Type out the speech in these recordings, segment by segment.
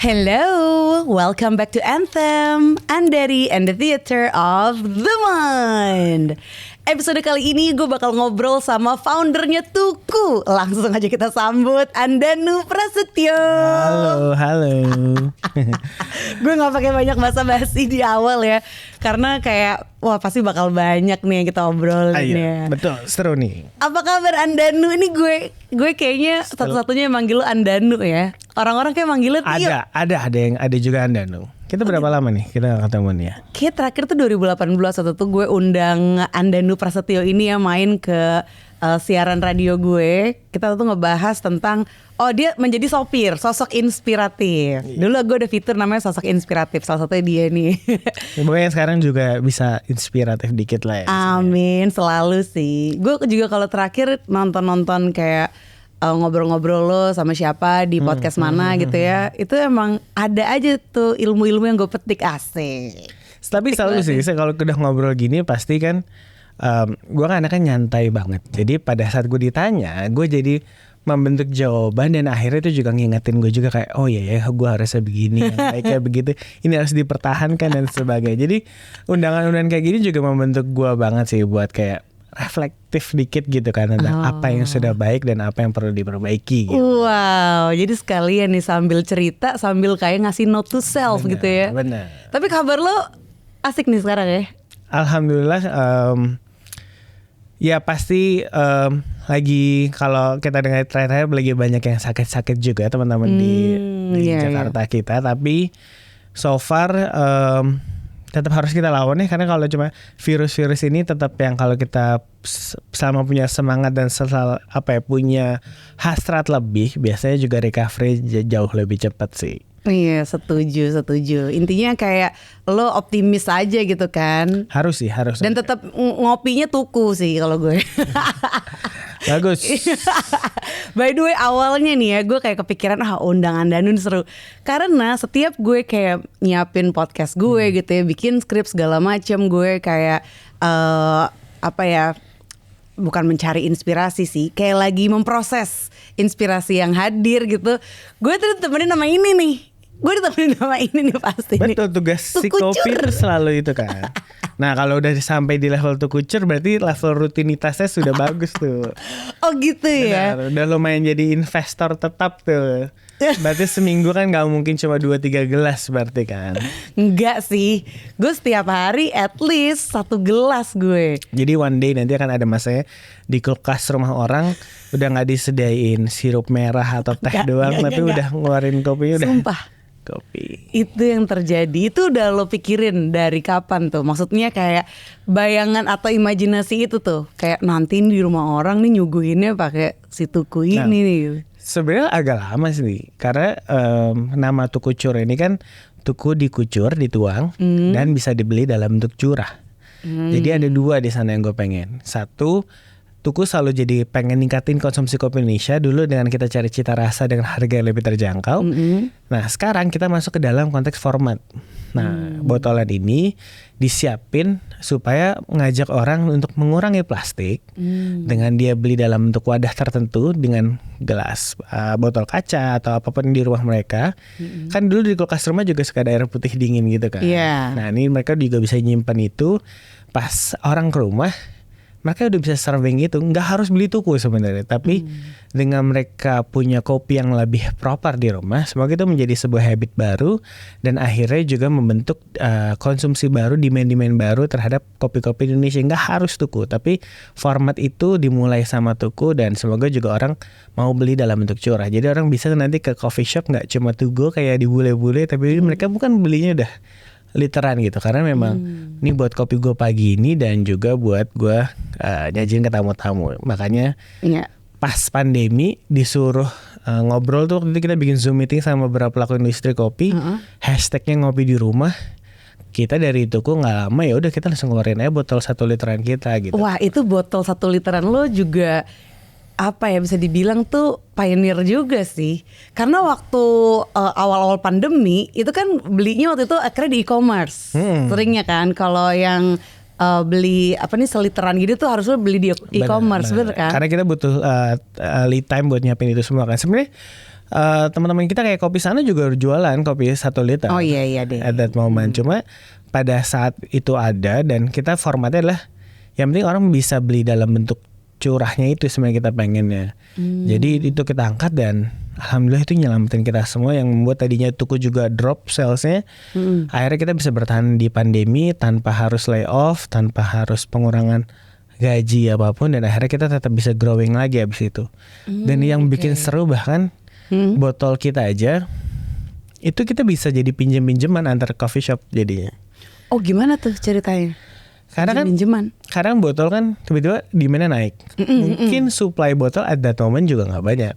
Hello, welcome back to Anthem, Andari and the Theater of the Mind. Episode kali ini gue bakal ngobrol sama foundernya Tuku. Langsung aja kita sambut Andanu Prasetyo. Halo. Gue gak pakai banyak basa-basi di awal ya, karena kayak wah pasti bakal banyak nih yang kita obrolin ya. Betul, seru nih. Apa kabar Andanu? Ini gue kayaknya satu-satunya yang manggil lu Andanu ya. Orang-orang kayak manggil lu Tio. Ada juga Andanu. Kita berapa lama nih kita ketemu nih ya? Kayak terakhir tuh 2018 waktu itu gue undang Andanu Prasetyo ini ya main ke siaran radio gue. Kita tuh ngebahas tentang dia menjadi sopir, sosok inspiratif. Dulu gue ada fitur namanya sosok inspiratif, salah satunya dia nih. Pokoknya sekarang juga bisa inspiratif dikit lah ya. Amin, selalu sih. Gue juga kalau terakhir nonton kayak ngobrol-ngobrol lo sama siapa di podcast mana gitu ya, itu emang ada aja tuh ilmu-ilmu yang gue petik, asik. Tapi selalu sih, kalau udah ngobrol gini pasti kan gue kan anaknya nyantai banget. Jadi pada saat gue ditanya, gue jadi membentuk jawaban dan akhirnya itu juga ngingetin gue juga kayak oh iya ya gue harusnya begini, kayak begitu. Ini harus dipertahankan dan sebagainya. Jadi undangan-undangan kayak gini juga membentuk gue banget sih buat kayak reflektif dikit gitu kan tentang apa yang sudah baik dan apa yang perlu diperbaiki gitu. Wow, jadi sekalian nih sambil cerita sambil kayak ngasih note to self gitu ya. Bener. Tapi kabar lo asik nih sekarang ya? Alhamdulillah, ya pasti lagi kalau kita dengar terakhir lagi banyak yang sakit-sakit juga ya teman-teman di Jakarta kita. Tapi so far tetap harus kita lawan nih, karena kalau cuma virus-virus ini tetap yang kalau kita selama punya semangat dan punya hasrat lebih, biasanya juga recovery jauh lebih cepat sih. Iya, setuju. Intinya kayak lo optimis aja gitu kan. Harus. Dan tetap ngopinya Tuku sih kalau gue. Bagus. By the way, awalnya nih ya gue kayak kepikiran undangan Danun seru. Karena setiap gue kayak nyiapin podcast gue gitu ya, bikin skrip segala macam, gue kayak bukan mencari inspirasi sih, kayak lagi memproses inspirasi yang hadir gitu. Gue tuh ditemenin sama ini nih. Gue ditemenin sama ini nih pasti. Betul, tugas si kopi itu selalu itu kan. Nah kalau udah sampai di level tukucur berarti level rutinitasnya sudah bagus tuh. Oh gitu ya. Benar, udah lumayan jadi investor tetap tuh. Berarti seminggu kan gak mungkin cuma 2-3 gelas berarti kan. Enggak sih, gue setiap hari at least 1 gelas gue. Jadi one day nanti akan ada masanya di kulkas rumah orang udah gak disediain sirup merah atau teh doang, tapi udah ngeluarin kopinya udah. Sumpah, kopi. Itu yang terjadi. Itu udah lo pikirin dari kapan tuh? Maksudnya kayak bayangan atau imajinasi itu tuh, kayak nanti di rumah orang nih nyuguhinnya pakai si Tuku ini nih. Sebenarnya agak lama sih, karena nama tukucur ini kan tuku dikucur, dituang dan bisa dibeli dalam bentuk curah. Jadi ada 2 di sana yang gue pengen. Satu, Tuku selalu jadi pengen ningkatin konsumsi kopi Indonesia dulu dengan kita cari cita rasa dengan harga yang lebih terjangkau. Nah sekarang kita masuk ke dalam konteks format. Nah botolan ini disiapin supaya ngajak orang untuk mengurangi plastik dengan dia beli dalam bentuk wadah tertentu dengan gelas, botol kaca atau apapun di rumah mereka. Kan dulu di kulkas rumah juga suka ada air putih dingin gitu kan. Nah ini mereka juga bisa nyimpan itu pas orang ke rumah. Mereka udah bisa serving gitu, nggak harus beli Tuku sebenarnya, tapi dengan mereka punya kopi yang lebih proper di rumah, semoga itu menjadi sebuah habit baru dan akhirnya juga membentuk konsumsi baru, demand baru terhadap kopi-kopi Indonesia. Nggak harus Tuku, tapi format itu dimulai sama Tuku dan semoga juga orang mau beli dalam bentuk curah. Jadi orang bisa nanti ke coffee shop nggak cuma to go kayak di bule-bule, tapi mereka bukan belinya udah literan gitu, karena memang ini buat kopi gue pagi ini dan juga buat gue nyajin ke tamu-tamu. Makanya pas pandemi disuruh ngobrol tuh, waktu itu kita bikin Zoom meeting sama beberapa pelaku industri kopi, hashtagnya ngopi di rumah. Kita dari Tuku nggak lama ya udah kita langsung ngeluarin aja botol 1 literan kita gitu. Wah itu botol 1 literan lo juga bisa dibilang tuh pioneer juga sih. Karena waktu awal-awal pandemi itu kan belinya waktu itu akhirnya di e-commerce. Seringnya kan kalau yang beli seliteran gitu tuh harusnya beli di e-commerce, bener kan? Karena kita butuh lead time buat nyiapin itu semua kan. Sebenarnya teman-teman kita kayak Kopi Sana juga jualan kopi 1 liter. Oh iya deh. At that moment. Cuma pada saat itu ada dan kita formatnya adalah yang penting orang bisa beli dalam bentuk curahnya itu sebenarnya kita pengennya. Jadi itu kita angkat dan alhamdulillah itu nyelamatin kita semua yang membuat tadinya Tuku juga drop salesnya. Akhirnya kita bisa bertahan di pandemi tanpa harus lay off, tanpa harus pengurangan gaji apapun, dan akhirnya kita tetap bisa growing lagi abis itu. Dan yang bikin seru bahkan botol kita aja itu kita bisa jadi pinjem-pinjeman antar coffee shop jadinya. Oh gimana tuh ceritanya? Karena kan kadang botol kan tiba-tiba demand-nya naik. Mungkin supply botol at that moment juga nggak banyak.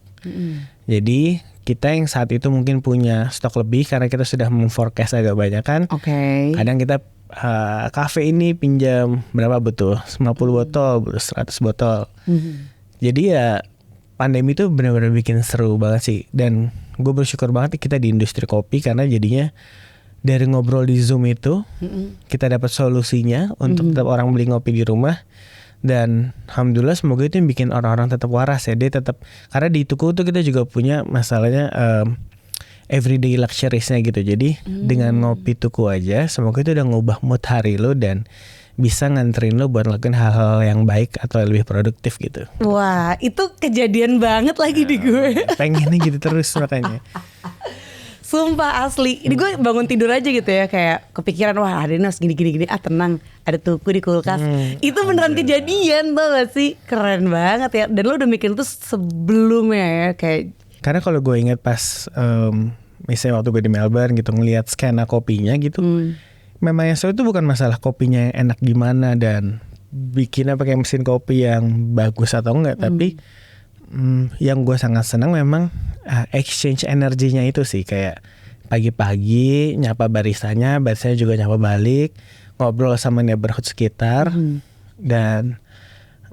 Jadi kita yang saat itu mungkin punya stok lebih karena kita sudah memforecast agak banyak kan. Kadang kita kafe ini pinjam berapa butuh? 50 botol, 100 botol. Jadi ya pandemi itu benar-benar bikin seru banget sih. Dan gue bersyukur banget kita di industri kopi karena jadinya dari ngobrol di Zoom itu kita dapat solusinya untuk tetap orang beli ngopi di rumah. Dan alhamdulillah semoga itu yang bikin orang-orang tetap waras ya. Dia tetap, karena di Tuku tuh kita juga punya masalahnya everyday luxuriesnya gitu. Jadi dengan ngopi Tuku aja semoga itu udah ngubah mood hari lo dan bisa nganterin lo buat lakukan hal-hal yang baik atau lebih produktif gitu. Wah itu kejadian banget lagi di gue. Pengennya gitu terus makanya. Sumpah asli, ini gue bangun tidur aja gitu ya, kayak kepikiran wah hari ini harus gini, tenang, ada Tuku di kulkas. Itu beneran kejadian tau gak sih, keren banget ya. Dan lo udah mikirin tuh sebelumnya ya kayak. Karena kalau gue inget pas misalnya waktu gue di Melbourne gitu ngelihat skena kopinya gitu, memang yang seru itu bukan masalah kopinya yang enak gimana dan bikinnya pakai mesin kopi yang bagus atau enggak, tapi yang gue sangat senang memang exchange energinya itu sih, kayak pagi-pagi nyapa baristanya juga nyapa balik, ngobrol sama neighborhood sekitar, dan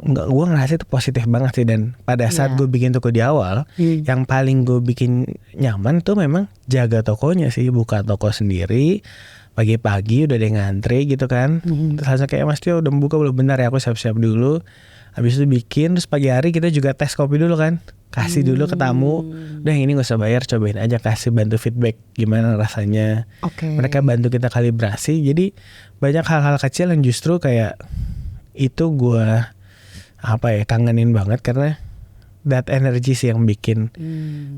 gue ngerasa itu positif banget sih. Dan pada saat gue bikin Tuku di awal, yang paling gue bikin nyaman tuh memang jaga tokonya sih, buka toko sendiri. Pagi-pagi udah ada yang ngantri gitu kan, terus langsung kayak Mas Tio udah buka belum, bentar ya aku siap-siap dulu. Habis itu bikin, terus pagi hari kita juga tes kopi dulu kan, kasih dulu ke tamu. Udah yang ini gak usah bayar, cobain aja, kasih bantu feedback gimana rasanya. Mereka bantu kita kalibrasi. Jadi banyak hal-hal kecil yang justru kayak itu gue kangenin banget, karena that energy sih yang bikin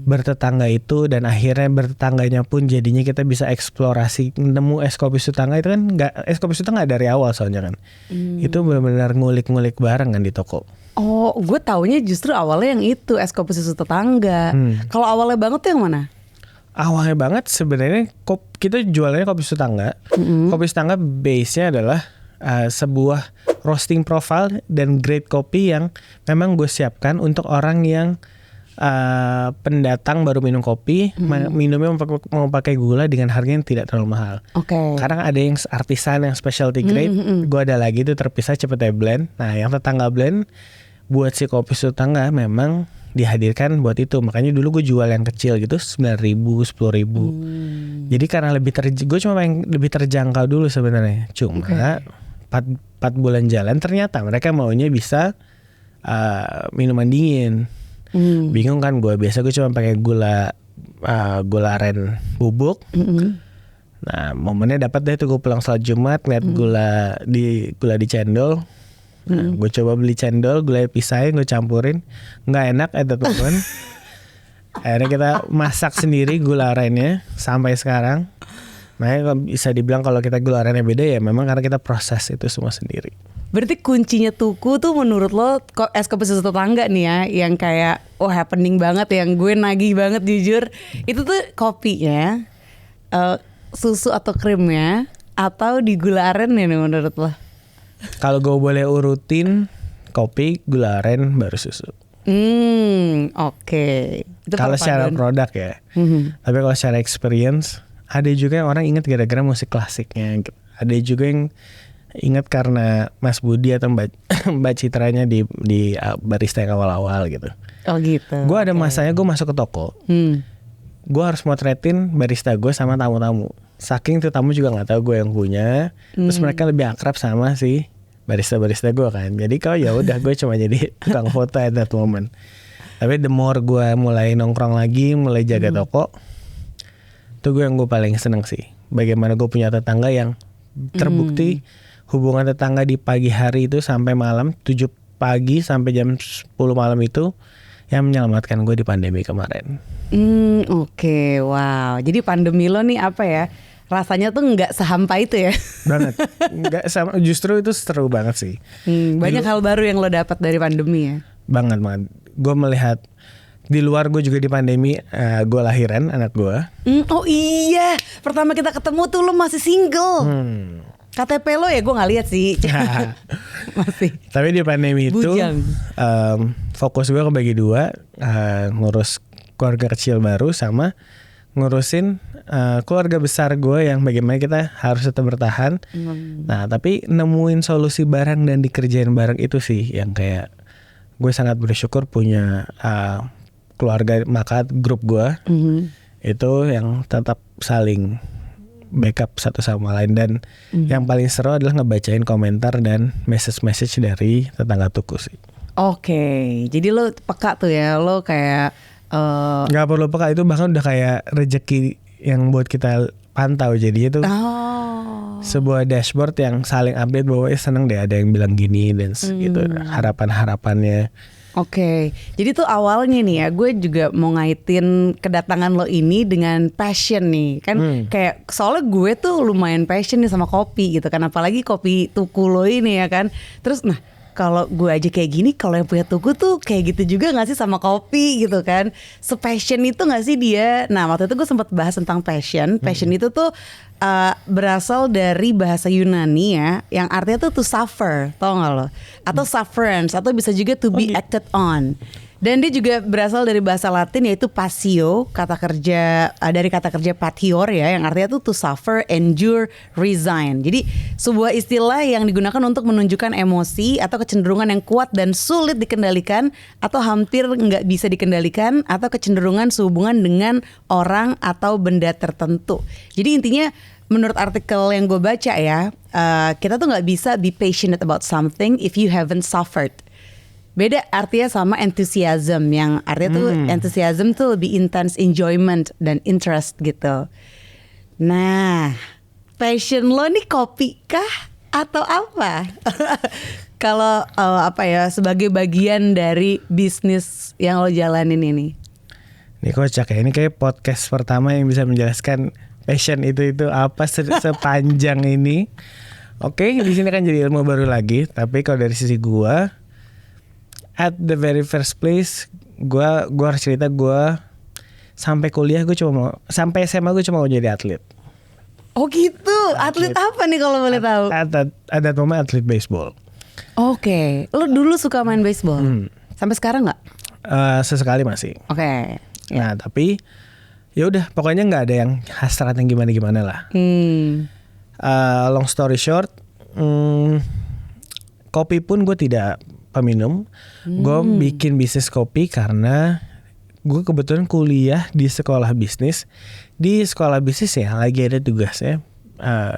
bertetangga itu. Dan akhirnya bertetangganya pun jadinya kita bisa eksplorasi, nemu es kopi tetangga itu kan es kopi tetangga nggak dari awal soalnya kan. Itu benar-benar ngulik-ngulik bareng kan di toko. Oh, gue taunya justru awalnya yang itu es kopi susu tetangga. Kalau awalnya banget tuh yang mana? Awalnya banget sebenarnya kita jualannya kopi susu tetangga. Kopi tetangga base-nya adalah sebuah roasting profile dan grade kopi yang memang gue siapkan untuk orang yang pendatang baru minum kopi, minumnya mau pakai gula dengan harga yang tidak terlalu mahal. Karena ada yang artisan, yang specialty grade, gue ada lagi itu terpisah cepetnya blend. Nah yang tetangga blend buat si kopi susu tetangga memang dihadirkan buat itu. Makanya dulu gue jual yang kecil gitu 9.000, 10.000. Jadi karena gue cuma pengen lebih terjangkau dulu sebenarnya. Cuma 4 bulan jalan ternyata mereka maunya bisa minuman dingin. Bingung kan gue, biasa gue cuma pakai gula aren bubuk. Nah momennya dapat deh tuh, gue pulang salat Jumat lihat gula di cendol. Nah, gue coba beli cendol, gula pisahin, gue campurin, nggak enak teman. Akhirnya kita masak sendiri gula arennya sampai sekarang. Makanya bisa dibilang kalau kita gula arennya beda ya memang karena kita proses itu semua sendiri. Berarti kuncinya Tuku tuh menurut lo es kopi susu tetangga nih ya, yang kayak happening banget, yang gue nagih banget jujur. Itu tuh kopinya, susu atau krimnya, atau di gula aren nih menurut lo? Kalau gue boleh urutin, kopi, gula aren, baru susu. Oke. Kalau secara produk ya. Tapi kalau secara experience, ada juga yang orang ingat gara-gara musik klasiknya. Ada juga yang ingat karena Mas Budi atau Mbak Citranya di barista yang awal-awal gitu. Oh gitu. Gue ada masanya gue masuk ke toko. Gue harus motretin barista gue sama tamu-tamu. Saking tuh tamu juga nggak tahu gue yang punya. Terus mereka lebih akrab sama si barista gue kan. Jadi kalau ya udah gue cuma jadi tukang foto at that moment. Tapi the more gue mulai nongkrong lagi, mulai jaga toko, itu gue paling seneng sih. Bagaimana gue punya tetangga yang terbukti hubungan tetangga di pagi hari itu sampai malam 7 pagi sampai jam 10 malam itu yang menyelamatkan gue di pandemi kemarin. Oke, wow. Jadi pandemi lo nih apa ya? Rasanya tuh nggak sehampa itu ya? Banget. Nggak sama, justru itu seru banget sih. Banyak hal baru yang lo dapat dari pandemi ya? Banget. Gue melihat di luar gue juga di pandemi, gue lahiran anak gue. Oh iya, pertama kita ketemu tuh lo masih single. KTP lo ya gue nggak lihat sih. Masih. Tapi di pandemi itu fokus gue kebagi dua, ngurus keluarga kecil baru sama ngurusin keluarga besar gue yang bagaimana kita harus tetap bertahan. Nah tapi nemuin solusi bareng dan dikerjain bareng itu sih yang kayak gue sangat bersyukur punya keluarga makat grup gue itu yang tetap saling backup satu sama lain. Dan yang paling seru adalah ngebacain komentar dan message dari tetangga tuku sih. Oke, jadi lo peka tuh ya, lo kayak nggak perlu peka, itu bahkan udah kayak rejeki yang buat kita pantau. Jadi itu sebuah dashboard yang saling update bahwa seneng deh ada yang bilang gini dan gitu harapannya. Oke, jadi tuh awalnya nih ya, gue juga mau ngaitin kedatangan lo ini dengan passion nih, kan kayak soalnya gue tuh lumayan passion nih sama kopi gitu kan, apalagi kopi tuku lo ini ya kan. Terus nah kalau gue aja kayak gini, kalau yang punya tuku tuh kayak gitu juga gak sih sama kopi gitu kan? Se-passion itu gak sih dia? Nah waktu itu gue sempat bahas tentang passion. Passion itu tuh berasal dari bahasa Yunani ya, yang artinya tuh to suffer, tau gak lo? Atau sufferance, atau bisa juga to be acted on. Dan dia juga berasal dari bahasa Latin yaitu passio, kata kerja dari kata kerja patior ya, yang artinya tuh to suffer, endure, resign. Jadi sebuah istilah yang digunakan untuk menunjukkan emosi atau kecenderungan yang kuat dan sulit dikendalikan atau hampir nggak bisa dikendalikan, atau kecenderungan sehubungan dengan orang atau benda tertentu. Jadi intinya menurut artikel yang gue baca ya, kita tuh nggak bisa be passionate about something if you haven't suffered. Beda artinya sama enthusiasm, yang artinya tuh enthusiasm tuh lebih intense enjoyment dan interest gitu. Nah, passion lo nih kopi kah atau apa? Kalau apa ya, sebagai bagian dari bisnis yang lo jalanin ini? Ini kocak ya, ini kayak podcast pertama yang bisa menjelaskan passion itu apa sepanjang ini. Oke, di sini kan jadi ilmu baru lagi. Tapi kalau dari sisi gua, at the very first place, gue harus cerita, gue sampai kuliah sampai SMA gue cuma mau jadi atlet. Oh gitu, atlet apa nih kalau boleh tahu? Ada nama atlet baseball. Oke, lo dulu suka main baseball? Sampai sekarang nggak? Sesekali masih. Oke. Nah tapi ya udah, pokoknya nggak ada yang hasrat yang gimana lah. Long story short, kopi pun gue tidak peminum. Gue bikin bisnis kopi karena gue kebetulan kuliah di sekolah bisnis. Di sekolah bisnis ya lagi ada tugasnya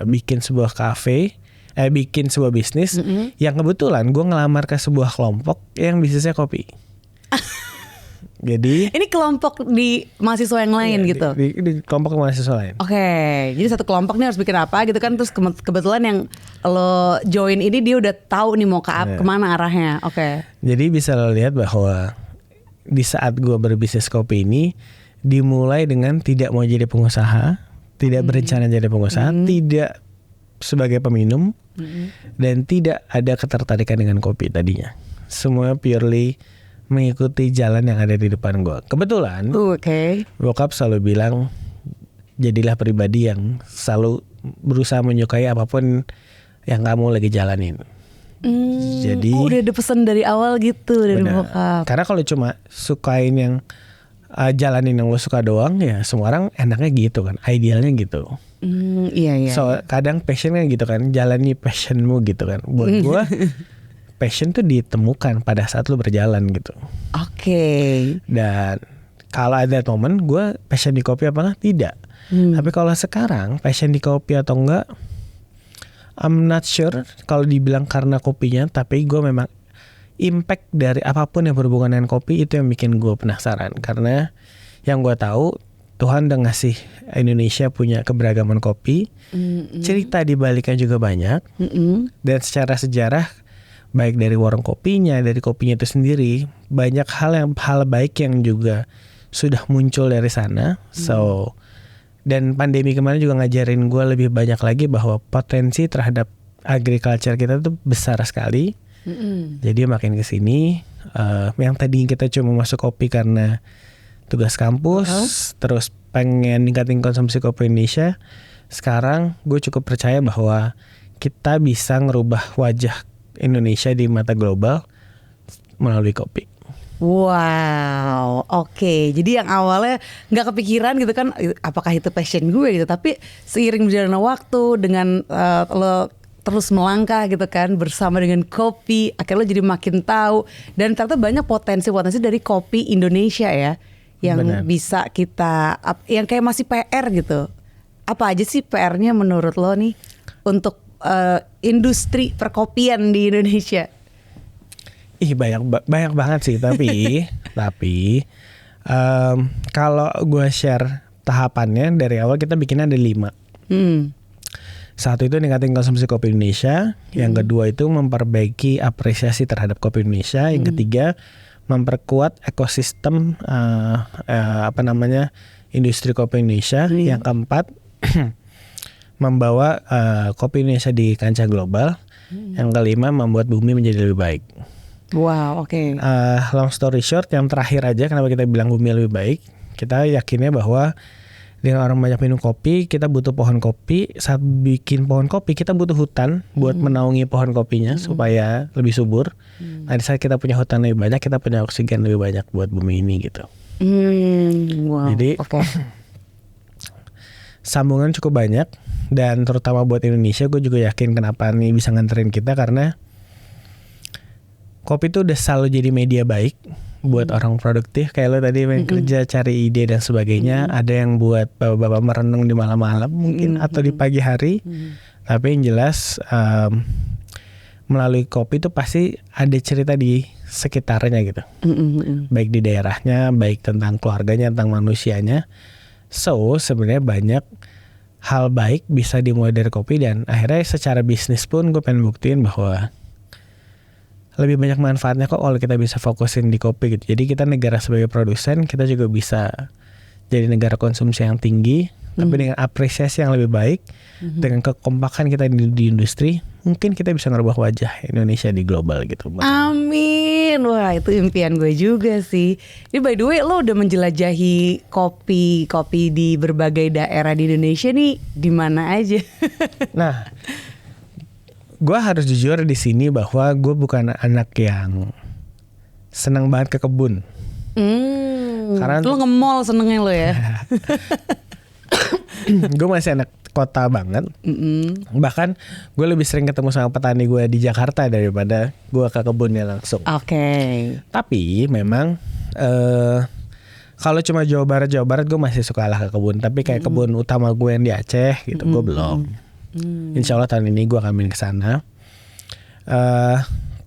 bikin sebuah kafe, bikin sebuah bisnis yang kebetulan gue ngelamar ke sebuah kelompok yang bisnisnya kopi. Jadi ini kelompok di mahasiswa yang lain gitu? Di kelompok mahasiswa lain. Oke, jadi satu kelompok nih harus bikin apa gitu kan. Terus kebetulan yang lo join ini dia udah tahu nih mau kemana arahnya. Oke. Jadi bisa lo lihat bahwa di saat gue berbisnis kopi ini dimulai dengan tidak mau jadi pengusaha, tidak berencana jadi pengusaha, tidak sebagai peminum, dan tidak ada ketertarikan dengan kopi tadinya. Semua purely mengikuti jalan yang ada di depan gue. Kebetulan bokap selalu bilang, jadilah pribadi yang selalu berusaha menyukai apapun yang kamu lagi jalanin. Jadi udah ada pesan dari awal gitu dari bokap. Karena kalau cuma sukain yang jalanin yang lo suka doang, ya semua orang enaknya gitu kan, idealnya gitu. Iya. So kadang passion kan gitu kan, jalani passionmu gitu kan. Buat gue passion tuh ditemukan pada saat lu berjalan gitu. Oke. Dan kalau ada momen gue passion di kopi apa enggak? Tidak. Tapi kalau sekarang passion di kopi atau enggak, I'm not sure kalau dibilang karena kopinya. Tapi gue memang impact dari apapun yang berhubungan dengan kopi itu yang bikin gue penasaran. Karena yang gue tahu Tuhan udah ngasih Indonesia punya keberagaman kopi, cerita di baliknya juga banyak, dan secara sejarah baik dari warung kopinya, dari kopinya itu sendiri, banyak hal baik yang juga sudah muncul dari sana. So, dan pandemi kemarin juga ngajarin gue lebih banyak lagi bahwa potensi terhadap agriculture kita tuh besar sekali. Jadi makin kesini, yang tadi kita cuma masuk kopi karena tugas kampus, terus pengen ningkatin konsumsi kopi Indonesia. Sekarang gue cukup percaya bahwa kita bisa ngerubah wajah Indonesia di mata global melalui kopi. Wow, oke. Jadi yang awalnya nggak kepikiran gitu kan, apakah itu passion gue gitu. Tapi seiring berjalannya waktu dengan lo terus melangkah gitu kan bersama dengan kopi, akhirnya lo jadi makin tahu. Dan ternyata banyak potensi dari kopi Indonesia ya, yang Benar. bisa kita, yang kayak masih PR gitu. Apa aja sih PR-nya menurut lo nih untuk industri perkopian di Indonesia? Ih banyak banget sih tapi kalau gue share tahapannya dari awal kita bikinnya ada 5. Satu itu ningkatin konsumsi kopi Indonesia, yang kedua itu memperbaiki apresiasi terhadap kopi Indonesia, yang ketiga memperkuat ekosistem industri kopi Indonesia, yang keempat membawa kopi Indonesia di kancah global, yang kelima membuat bumi menjadi lebih baik. Wow, oke. Long story short, yang terakhir aja kenapa kita bilang bumi lebih baik, kita yakinnya bahwa dengan orang banyak minum kopi, kita butuh pohon kopi. Saat bikin pohon kopi, kita butuh hutan buat menaungi pohon kopinya supaya lebih subur. Nah, di saat kita punya hutan lebih banyak, kita punya oksigen lebih banyak buat bumi ini gitu. Wow. Jadi Oke. sambungan cukup banyak, dan terutama buat Indonesia, gue juga yakin kenapa nih bisa nganterin kita, karena kopi tuh udah selalu jadi media baik buat orang produktif. Kayak lo tadi main kerja cari ide dan sebagainya. Ada yang buat bapak-bapak merenung di malam-malam mungkin atau di pagi hari. Tapi yang jelas melalui kopi tuh pasti ada cerita di sekitarnya gitu. Baik di daerahnya, baik tentang keluarganya, tentang manusianya. So sebenarnya banyak hal baik bisa dimulai dari kopi, dan akhirnya secara bisnis pun gue pengen buktiin bahwa lebih banyak manfaatnya kok kalau kita bisa fokusin di kopi gitu. Jadi kita negara sebagai produsen, kita juga bisa jadi negara konsumsi yang tinggi, tapi dengan apresiasi yang lebih baik, dengan kekompakan kita di industri, mungkin kita bisa ngerubah wajah Indonesia di global gitu. Amin. Wah, itu impian gue juga sih. Ini by the way, lo udah menjelajahi kopi di berbagai daerah di Indonesia nih, di mana aja? Nah, gue harus jujur di sini bahwa gue bukan anak yang senang banget ke kebun. Karena lo nge-mall senengnya lo ya. gue masih anak kota banget. Bahkan gue lebih sering ketemu sama petani gue di Jakarta daripada gue ke kebunnya langsung. Oke. Tapi memang kalau cuma Jawa Barat gue masih suka lah ke kebun. Tapi kayak kebun utama gue yang di Aceh gitu, gue belum. Insya Allah tahun ini gue akan main ke sana.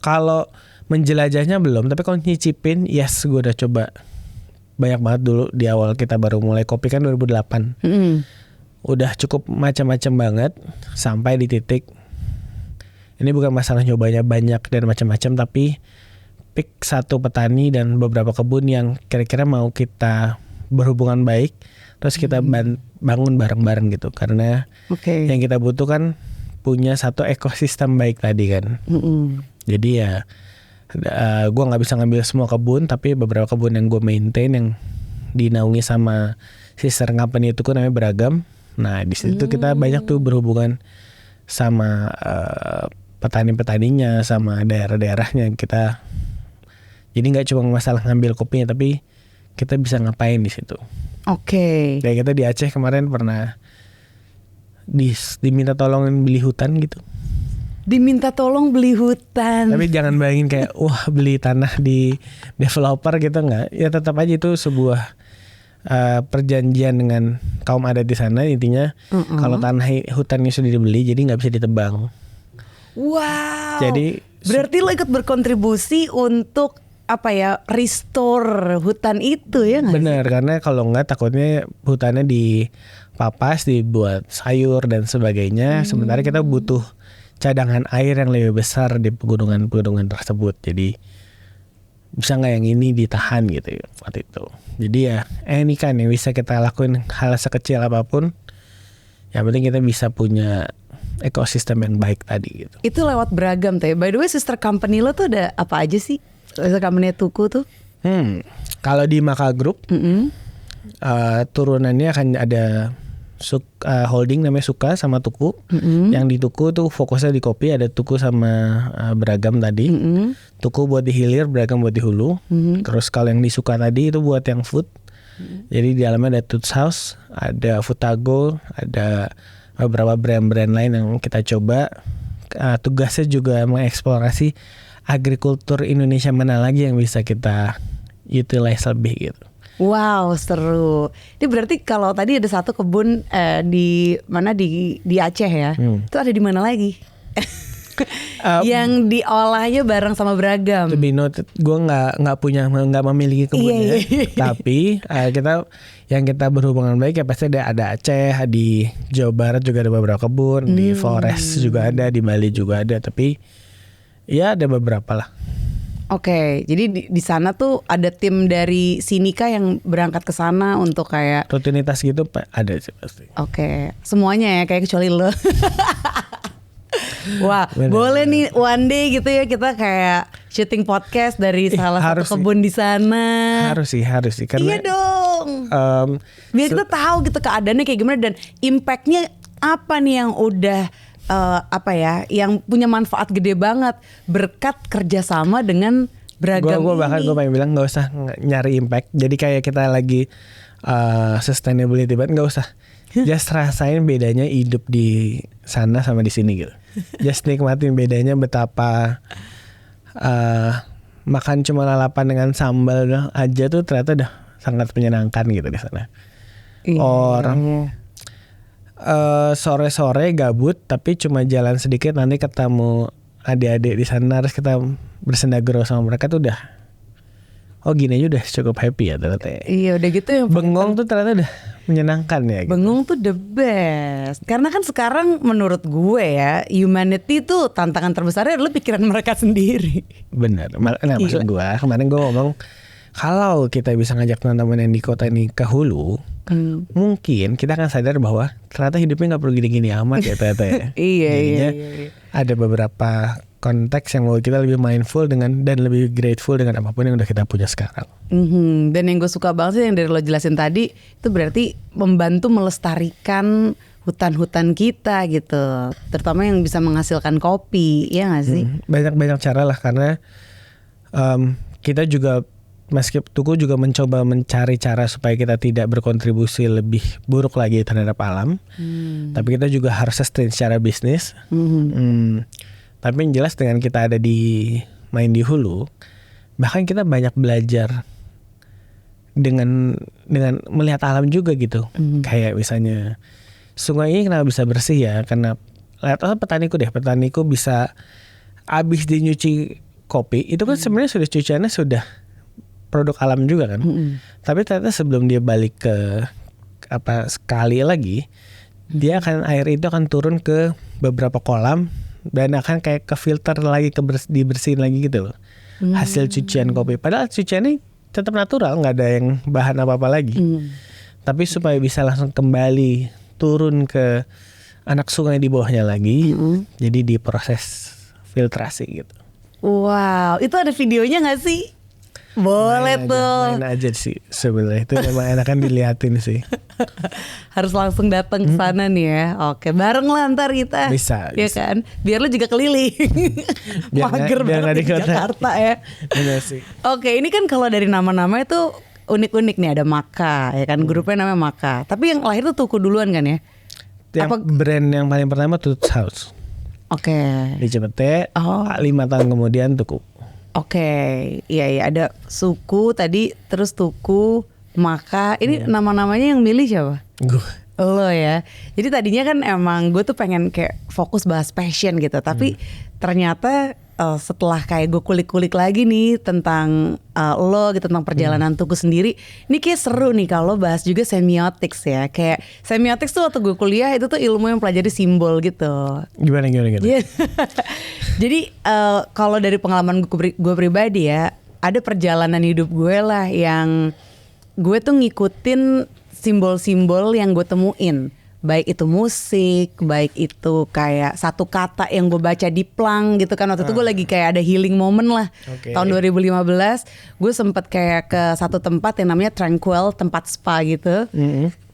Kalau menjelajahnya belum, tapi kalau nyicipin, yes, gue udah coba banyak banget dulu di awal kita baru mulai kopi kan 2008. Udah cukup macam-macam banget sampai di titik ini bukan masalah nyobanya banyak dan macam-macam, tapi pick satu petani dan beberapa kebun yang kira-kira mau kita berhubungan baik, terus kita bangun bareng-bareng gitu. Karena yang kita butuhkan punya satu ekosistem baik tadi kan. Jadi ya gue nggak bisa ngambil semua kebun, tapi beberapa kebun yang gue maintain yang dinaungi sama sister company itu kan namanya Beragam. Nah di situ kita banyak tuh berhubungan sama petani-petaninya, sama daerah-daerahnya kita. Jadi nggak cuma masalah ngambil kopinya, tapi kita bisa ngapain di situ. Oke. Kayak kita di Aceh kemarin pernah diminta tolongin beli hutan gitu. Diminta tolong beli hutan. Tapi jangan bayangin kayak wah beli tanah di developer gitu, nggak. Ya tetap aja itu sebuah perjanjian dengan kaum adat di sana. Intinya kalau tanah hutannya sudah dibeli, jadi nggak bisa ditebang. Wow. Jadi Berarti lo ikut berkontribusi untuk apa ya, restore hutan itu ya nggak sih? Bener, karena kalau nggak takutnya hutannya dipapas, dibuat sayur dan sebagainya. Sementara kita butuh cadangan air yang lebih besar di pegunungan-pegunungan tersebut. Jadi bisa nggak yang ini ditahan gitu ya, waktu itu. Jadi ya ini kan yang bisa kita lakuin hal sekecil apapun. Yang penting kita bisa punya ekosistem yang baik tadi gitu. Itu lewat beragam tuh ya. By the way, sister company lo tuh ada apa aja sih? Sister company Tuku tuh? Kalau di Maka Group, turunannya akan ada holding namanya Suka sama Tuku. Yang di Tuku tuh fokusnya di kopi, ada Tuku sama beragam tadi. Tuku buat di hilir, beragam buat di hulu. Terus kalau yang di Suka tadi itu buat yang food. Jadi di dalamnya ada Toots House, ada Futago, ada beberapa brand-brand lain yang kita coba. Tugasnya juga mengeksplorasi agrikultur Indonesia mana lagi yang bisa kita utilize lebih gitu. Wow, seru. Ini berarti kalau tadi ada satu kebun di mana di Aceh ya. Itu ada di mana lagi? Yang diolahnya bareng sama beragam. To be noted, gue nggak memiliki kebunnya. Tapi kita berhubungan baik ya pasti ada Aceh, di Jawa Barat juga ada beberapa kebun, di Flores juga ada, di Bali juga ada. Tapi ya ada beberapa lah. Oke, jadi di sana tuh ada tim dari Sinika yang berangkat ke sana untuk kayak rutinitas gitu ada sih pasti. Oke, semuanya ya kayak kecuali lo. Wah, Bener. boleh nih one day gitu ya kita kayak syuting podcast dari salah satu kebun di sana. Harus sih karena iya dong. Biar kita tahu gitu keadaannya kayak gimana dan impactnya apa nih yang udah yang punya manfaat gede banget berkat kerjasama dengan beragam gue pengen bilang nggak usah nyari impact. Jadi kayak kita lagi sustainability banget, nggak usah. Just rasain bedanya hidup di sana sama di sini gitu. Just nikmatin bedanya betapa makan cuma lalapan dengan sambal aja tuh ternyata udah sangat menyenangkan gitu di sana. Orang sore-sore gabut tapi cuma jalan sedikit nanti ketemu adik-adik di sana, terus kita bersenda gurau sama mereka tuh udah gini aja udah cukup happy ya ternyata. Iya udah gitu yang bengong tuh ternyata udah menyenangkan ya gitu. Bengong tuh the best. Karena kan sekarang menurut gue ya, humanity tuh tantangan terbesarnya adalah pikiran mereka sendiri. Bener. Nah maksud gue kemarin gue ngomong kalau kita bisa ngajak teman-teman yang di kota ini ke hulu, mungkin kita akan sadar bahwa ternyata hidupnya gak perlu gini-gini amat ya ternyata ya. Iya. Ada beberapa konteks yang membuat kita lebih mindful dan lebih grateful dengan apapun yang udah kita punya sekarang. Dan yang gue suka banget sih yang dari lo jelasin tadi, itu berarti membantu melestarikan hutan-hutan kita gitu, terutama yang bisa menghasilkan kopi, ya nggak sih? Banyak cara lah karena kita juga meski Tuku juga mencoba mencari cara supaya kita tidak berkontribusi lebih buruk lagi terhadap alam, tapi kita juga harus sustain secara bisnis. Tapi yang jelas dengan kita ada main di hulu, bahkan kita banyak belajar dengan melihat alam juga gitu. Kayak misalnya sungai ini kenapa bisa bersih ya? Karena lihat petaniku bisa habis di nyuci kopi itu kan sebenarnya sudah cuciannya sudah produk alam juga kan. Tapi ternyata sebelum dia balik ke sekali lagi, air itu akan turun ke beberapa kolam dan akan kayak ke filter lagi, dibersihin lagi gitu loh. Hasil cucian kopi. Padahal cuciannya tetap natural, nggak ada yang bahan apa-apa lagi. Tapi supaya bisa langsung kembali turun ke anak sungai di bawahnya lagi, jadi diproses filtrasi gitu. Wow, itu ada videonya nggak sih? Boleh tuh. Main aja sih sebenarnya itu memang enakan diliatin sih. Harus langsung datang ke sana nih ya. Oke, bareng lah ntar kita. Bisa. Kan? Biar lu juga keliling. Mager banget di Jakarta ya. Benar sih. Oke, ini kan kalau dari nama-nama itu unik-unik nih, ada Maka ya kan, grupnya namanya Maka. Tapi yang lahir tuh Tuku duluan kan ya? Yang brand yang paling pertama Toots House. Oke. Di Cipete. 5 tahun kemudian Tuku. Oke, iya ada Suku tadi, terus Tuku, Maka. Ini nama-namanya yang milih siapa? Gue. Lo ya. Jadi tadinya kan emang gue tuh pengen kayak fokus bahas passion gitu. Tapi ternyata setelah kayak gue kulik-kulik lagi nih tentang lo gitu, tentang perjalanan Tuku sendiri. Ini kayak seru nih kalau bahas juga semiotics ya. Kayak semiotics tuh waktu gue kuliah itu tuh ilmu yang pelajari simbol gitu. Gimana? Iya. Jadi kalau dari pengalaman gue pribadi ya, ada perjalanan hidup gue lah yang gue tuh ngikutin simbol-simbol yang gue temuin. Baik itu musik, baik itu kayak satu kata yang gue baca di plang gitu kan. Waktu itu gue lagi kayak ada healing moment lah. Tahun 2015 gue sempet kayak ke satu tempat yang namanya Tranquil, tempat spa gitu.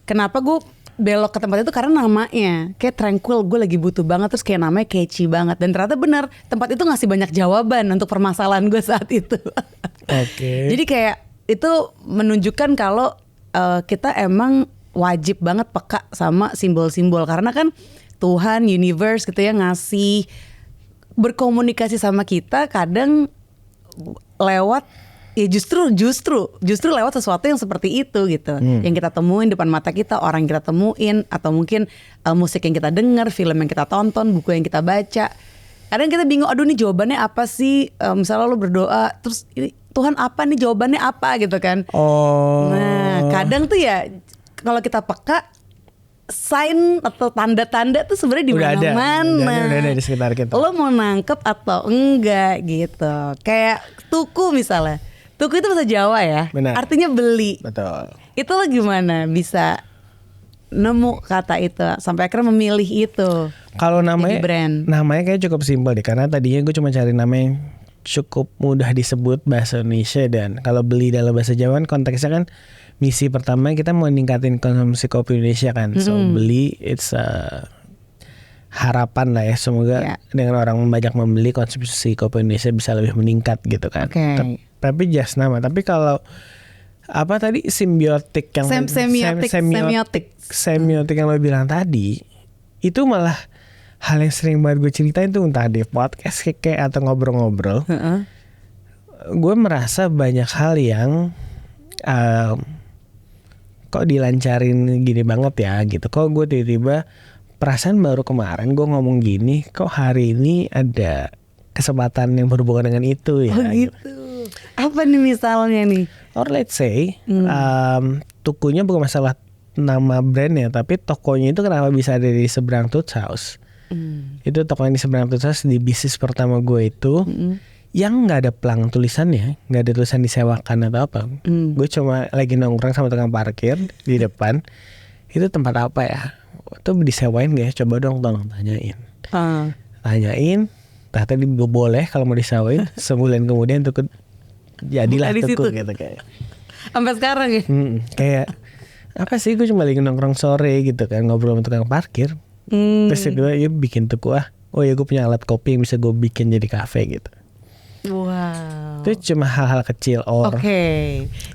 Kenapa gue belok ke tempat itu? Karena namanya kayak Tranquil, gue lagi butuh banget, terus kayak namanya catchy banget. Dan ternyata benar, tempat itu ngasih banyak jawaban untuk permasalahan gue saat itu. Jadi kayak itu menunjukkan kalau kita emang wajib banget peka sama simbol-simbol, karena kan Tuhan, universe gitu ya, ngasih berkomunikasi sama kita kadang lewat ya justru lewat sesuatu yang seperti itu gitu, yang kita temuin depan mata kita, orang yang kita temuin, atau mungkin musik yang kita dengar, film yang kita tonton, buku yang kita baca. Kadang kita bingung, aduh nih jawabannya apa sih? Misalnya lo berdoa, terus Tuhan apa nih jawabannya apa gitu kan? Nah kadang tuh ya kalau kita peka, sign atau tanda-tanda tuh sebenarnya di mana-mana. Udah ada di sekitar kita. Lo mau nangkep atau enggak gitu. Kayak tuku misalnya. Tuku itu bahasa Jawa ya. Benar. Artinya beli. Betul. Itu lo gimana bisa nemu kata itu sampai akhirnya memilih itu? Kalau namanya brand. Namanya kayak cukup simpel deh, karena tadinya gue cuma cari nama yang cukup mudah disebut bahasa Indonesia, dan kalau beli dalam bahasa Jawa konteksnya kan misi pertama kita mau ningkatin konsumsi kopi Indonesia kan. So beli it's harapan lah ya, semoga dengan orang banyak membeli konsumsi kopi Indonesia bisa lebih meningkat gitu kan. Tapi just nama. Tapi kalau apa tadi simbiotik yang semiotik yang lo bilang tadi, itu malah hal yang sering banget gue ceritain tuh, entah di podcast kayak atau ngobrol-ngobrol. Gue merasa banyak hal yang kok dilancarin gini banget ya gitu. Kok gue tiba-tiba perasaan baru kemarin gue ngomong gini, kok hari ini ada kesempatan yang berhubungan dengan itu ya. Oh gitu. Apa nih misalnya nih? Or let's say tukunya bukan masalah nama brandnya, tapi tokonya itu kenapa bisa ada di seberang Toots House. Itu toko yang di seberang Toots House di bisnis pertama gue itu. Yang nggak ada pelang tulisannya, nggak ada tulisan disewakan atau apa. Gue cuma lagi nongkrong sama tukang parkir di depan. Itu tempat apa ya? Itu disewain gak ya? Coba dong tolong tanyain. Tanyain, ternyata boleh kalau mau disewain. Sebulan kemudian tuh jadilah tuku gitu kayak. Sampai sekarang ya? Kayak apa sih? Gue cuma lagi nongkrong sore gitu kan, ngobrol sama tukang parkir. Terus kedua, ya bikin tuku oh ya gue punya alat kopi yang bisa gue bikin jadi kafe gitu. Wow. Itu cuma hal-hal kecil.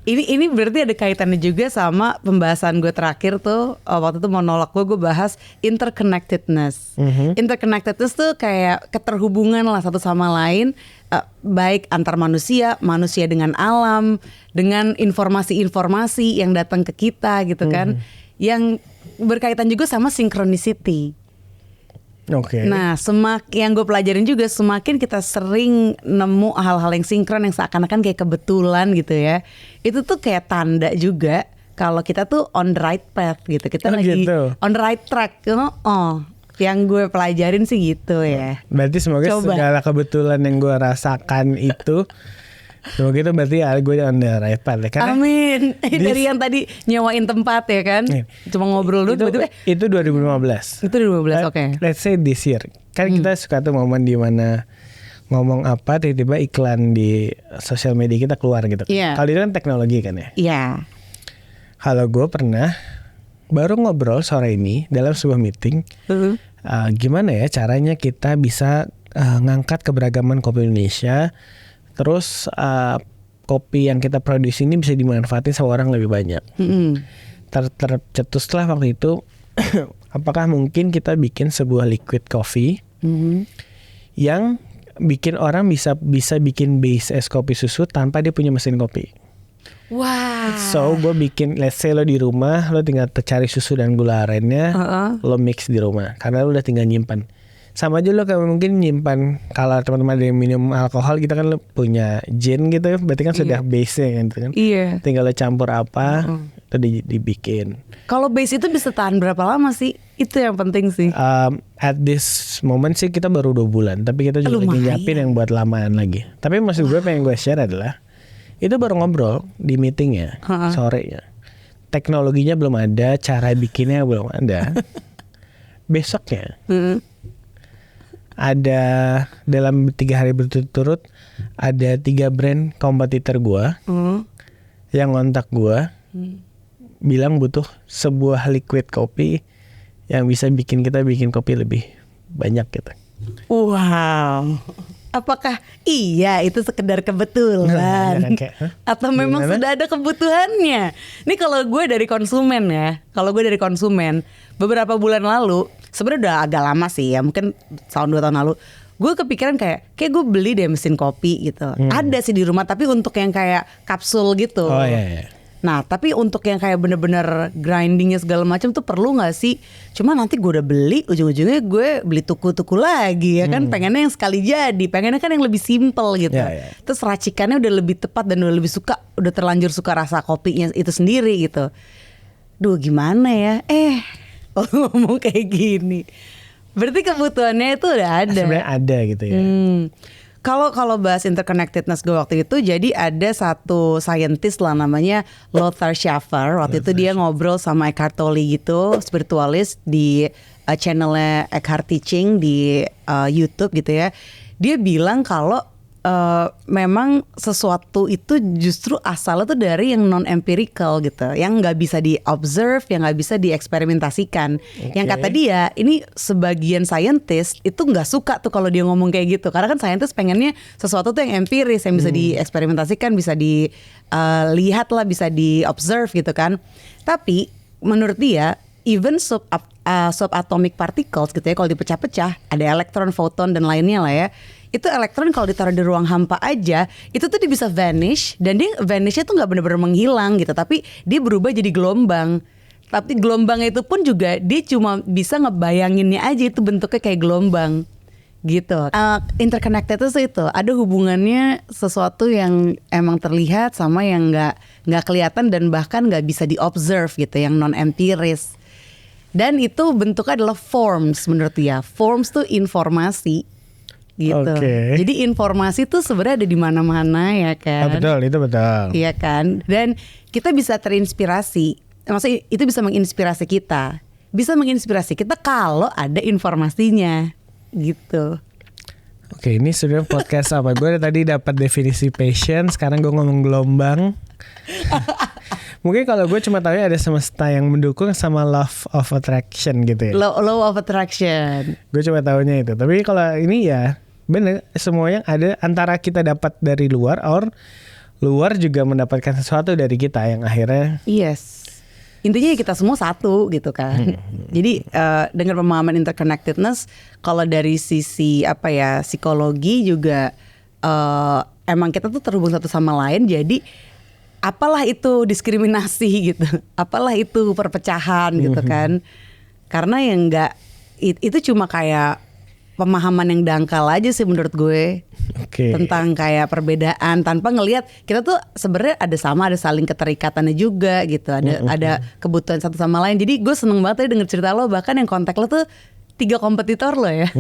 Ini berarti ada kaitannya juga sama pembahasan gue terakhir tuh. Waktu itu monolog gue bahas interconnectedness. Interconnectedness tuh kayak keterhubungan lah satu sama lain, baik antar manusia dengan alam, dengan informasi-informasi yang datang ke kita gitu kan, yang berkaitan juga sama synchronicity. Nah, yang gue pelajarin juga, semakin kita sering nemu hal-hal yang sinkron yang seakan-akan kayak kebetulan gitu ya, itu tuh kayak tanda juga kalau kita tuh on the right path gitu. Kita lagi on the right track. Yang gue pelajarin sih gitu ya. Berarti semoga segala kebetulan yang gue rasakan itu, semoga itu berarti gue on the right path ya. Karena amin. Dari yang tadi nyewain tempat ya kan, cuma ngobrol dulu. Itu 2015. Itu 2015, oke. Let's say this year. Kan kita suka tuh momen di mana ngomong apa tiba-tiba iklan di sosial media kita keluar gitu. Kalau itu kan teknologi kan ya. Kalau gue pernah baru ngobrol sore ini dalam sebuah meeting, gimana ya caranya kita bisa ngangkat keberagaman kopi Indonesia. Terus kopi yang kita produksi ini bisa dimanfaatin sama orang lebih banyak. Tercetuslah waktu itu, apakah mungkin kita bikin sebuah liquid coffee yang bikin orang bisa bikin base es kopi susu tanpa dia punya mesin kopi. Wow. So gue bikin, let's say lo di rumah, lo tinggal cari susu dan gula arennya, lo mix di rumah. Karena lo udah tinggal nyimpan. Sama aja lo kayak mungkin nyimpan, kalau teman-teman ada yang minum alkohol, kita kan lo punya gin gitu, berarti kan sudah base-nya kan. Iya. Tinggal lo campur apa, itu dibikin. Kalau base itu bisa tahan berapa lama sih? Itu yang penting sih. At this moment sih kita baru 2 bulan, tapi kita juga lagi nyiapin yang buat lamaan lagi. Tapi maksud gue pengen gue share adalah, itu baru ngobrol di meeting ya, sorenya. Teknologinya belum ada, cara bikinnya belum ada. Besoknya ada dalam 3 hari berturut-turut ada 3 brand kompetitor gua yang ngontak gua, bilang butuh sebuah liquid kopi yang bisa bikin kita bikin kopi lebih banyak gitu. Wow. Apakah iya itu sekedar kebetulan atau memang sudah ada kebutuhannya? Ini kalau gue dari konsumen ya, beberapa bulan lalu, sebenarnya udah agak lama sih ya, mungkin tahun 2 tahun lalu, gue kepikiran kayak gue beli deh mesin kopi gitu. Ada sih di rumah, tapi untuk yang kayak kapsul gitu. Oh iya. Nah tapi untuk yang kayak bener-bener grindingnya segala macam tuh perlu nggak sih? Cuma nanti gue udah beli, ujung-ujungnya gue beli tuku-tuku lagi ya kan. Pengennya yang sekali jadi, pengennya kan yang lebih simple gitu. Terus racikannya udah lebih tepat dan udah lebih suka, udah terlanjur suka rasa kopinya itu sendiri gitu. Duh gimana ya? Kalau ngomong kayak gini, berarti kebutuhannya itu udah ada. Sebenarnya ada gitu ya. Kalau bahas interconnectedness gue waktu itu, jadi ada satu scientist lah namanya Lothar Schaffer. Waktu itu dia ngobrol sama Eckhart Tolle gitu, spiritualis di channelnya Eckhart Teaching di YouTube gitu ya. Dia bilang kalau memang sesuatu itu justru asalnya tuh dari yang non empirical gitu, yang nggak bisa di observe, yang nggak bisa dieksperimentasikan. Yang kata dia, ini sebagian scientist itu nggak suka tuh kalau dia ngomong kayak gitu, karena kan scientist pengennya sesuatu tuh yang empiris, yang bisa dieksperimentasikan, bisa dilihat lah, bisa di observe gitu kan. Tapi menurut dia, even subatomic particles gitu ya, kalau dipecah-pecah ada elektron, foton dan lainnya lah ya. Itu elektron kalau ditaruh di ruang hampa aja, itu tuh dia bisa vanish, dan dia vanishnya tuh nggak benar-benar menghilang gitu, tapi dia berubah jadi gelombang. Tapi gelombangnya itu pun juga dia cuma bisa ngebayanginnya aja, itu bentuknya kayak gelombang gitu. Interconnected itu ada hubungannya sesuatu yang emang terlihat sama yang nggak kelihatan dan bahkan nggak bisa diobserve gitu, yang non empiris. Dan itu bentuknya adalah forms menurut dia. Forms tuh informasi gitu. Jadi informasi tuh sebenarnya ada di mana-mana ya kan. Betul, itu betul. Iya kan. Dan kita bisa terinspirasi. Maksudnya itu bisa menginspirasi kita. Bisa menginspirasi kita kalau ada informasinya gitu. Oke, ini sudah podcast apa? Gue tadi dapat definisi passion, sekarang gue ngomong gelombang. Mungkin kalau gue cuma tahu ada semesta yang mendukung sama law of attraction gitu ya. Law of attraction. Gue cuma tahunya itu. Tapi kalau ini ya bener, semuanya ada, antara kita dapat dari luar or luar juga mendapatkan sesuatu dari kita yang akhirnya. Yes. Intinya kita semua satu gitu kan. Jadi dengan pemahaman interconnectedness, kalau dari sisi psikologi juga emang kita tuh terhubung satu sama lain. Jadi apalah itu diskriminasi gitu, apalah itu perpecahan gitu kan. Karena yang itu cuma kayak pemahaman yang dangkal aja sih menurut gue. Tentang kayak perbedaan tanpa ngelihat kita tuh sebenarnya ada saling keterikatannya juga gitu. Ada kebutuhan satu sama lain. Jadi gue seneng banget tadi denger cerita lo, bahkan yang kontak lo tuh 3 kompetitor lo ya.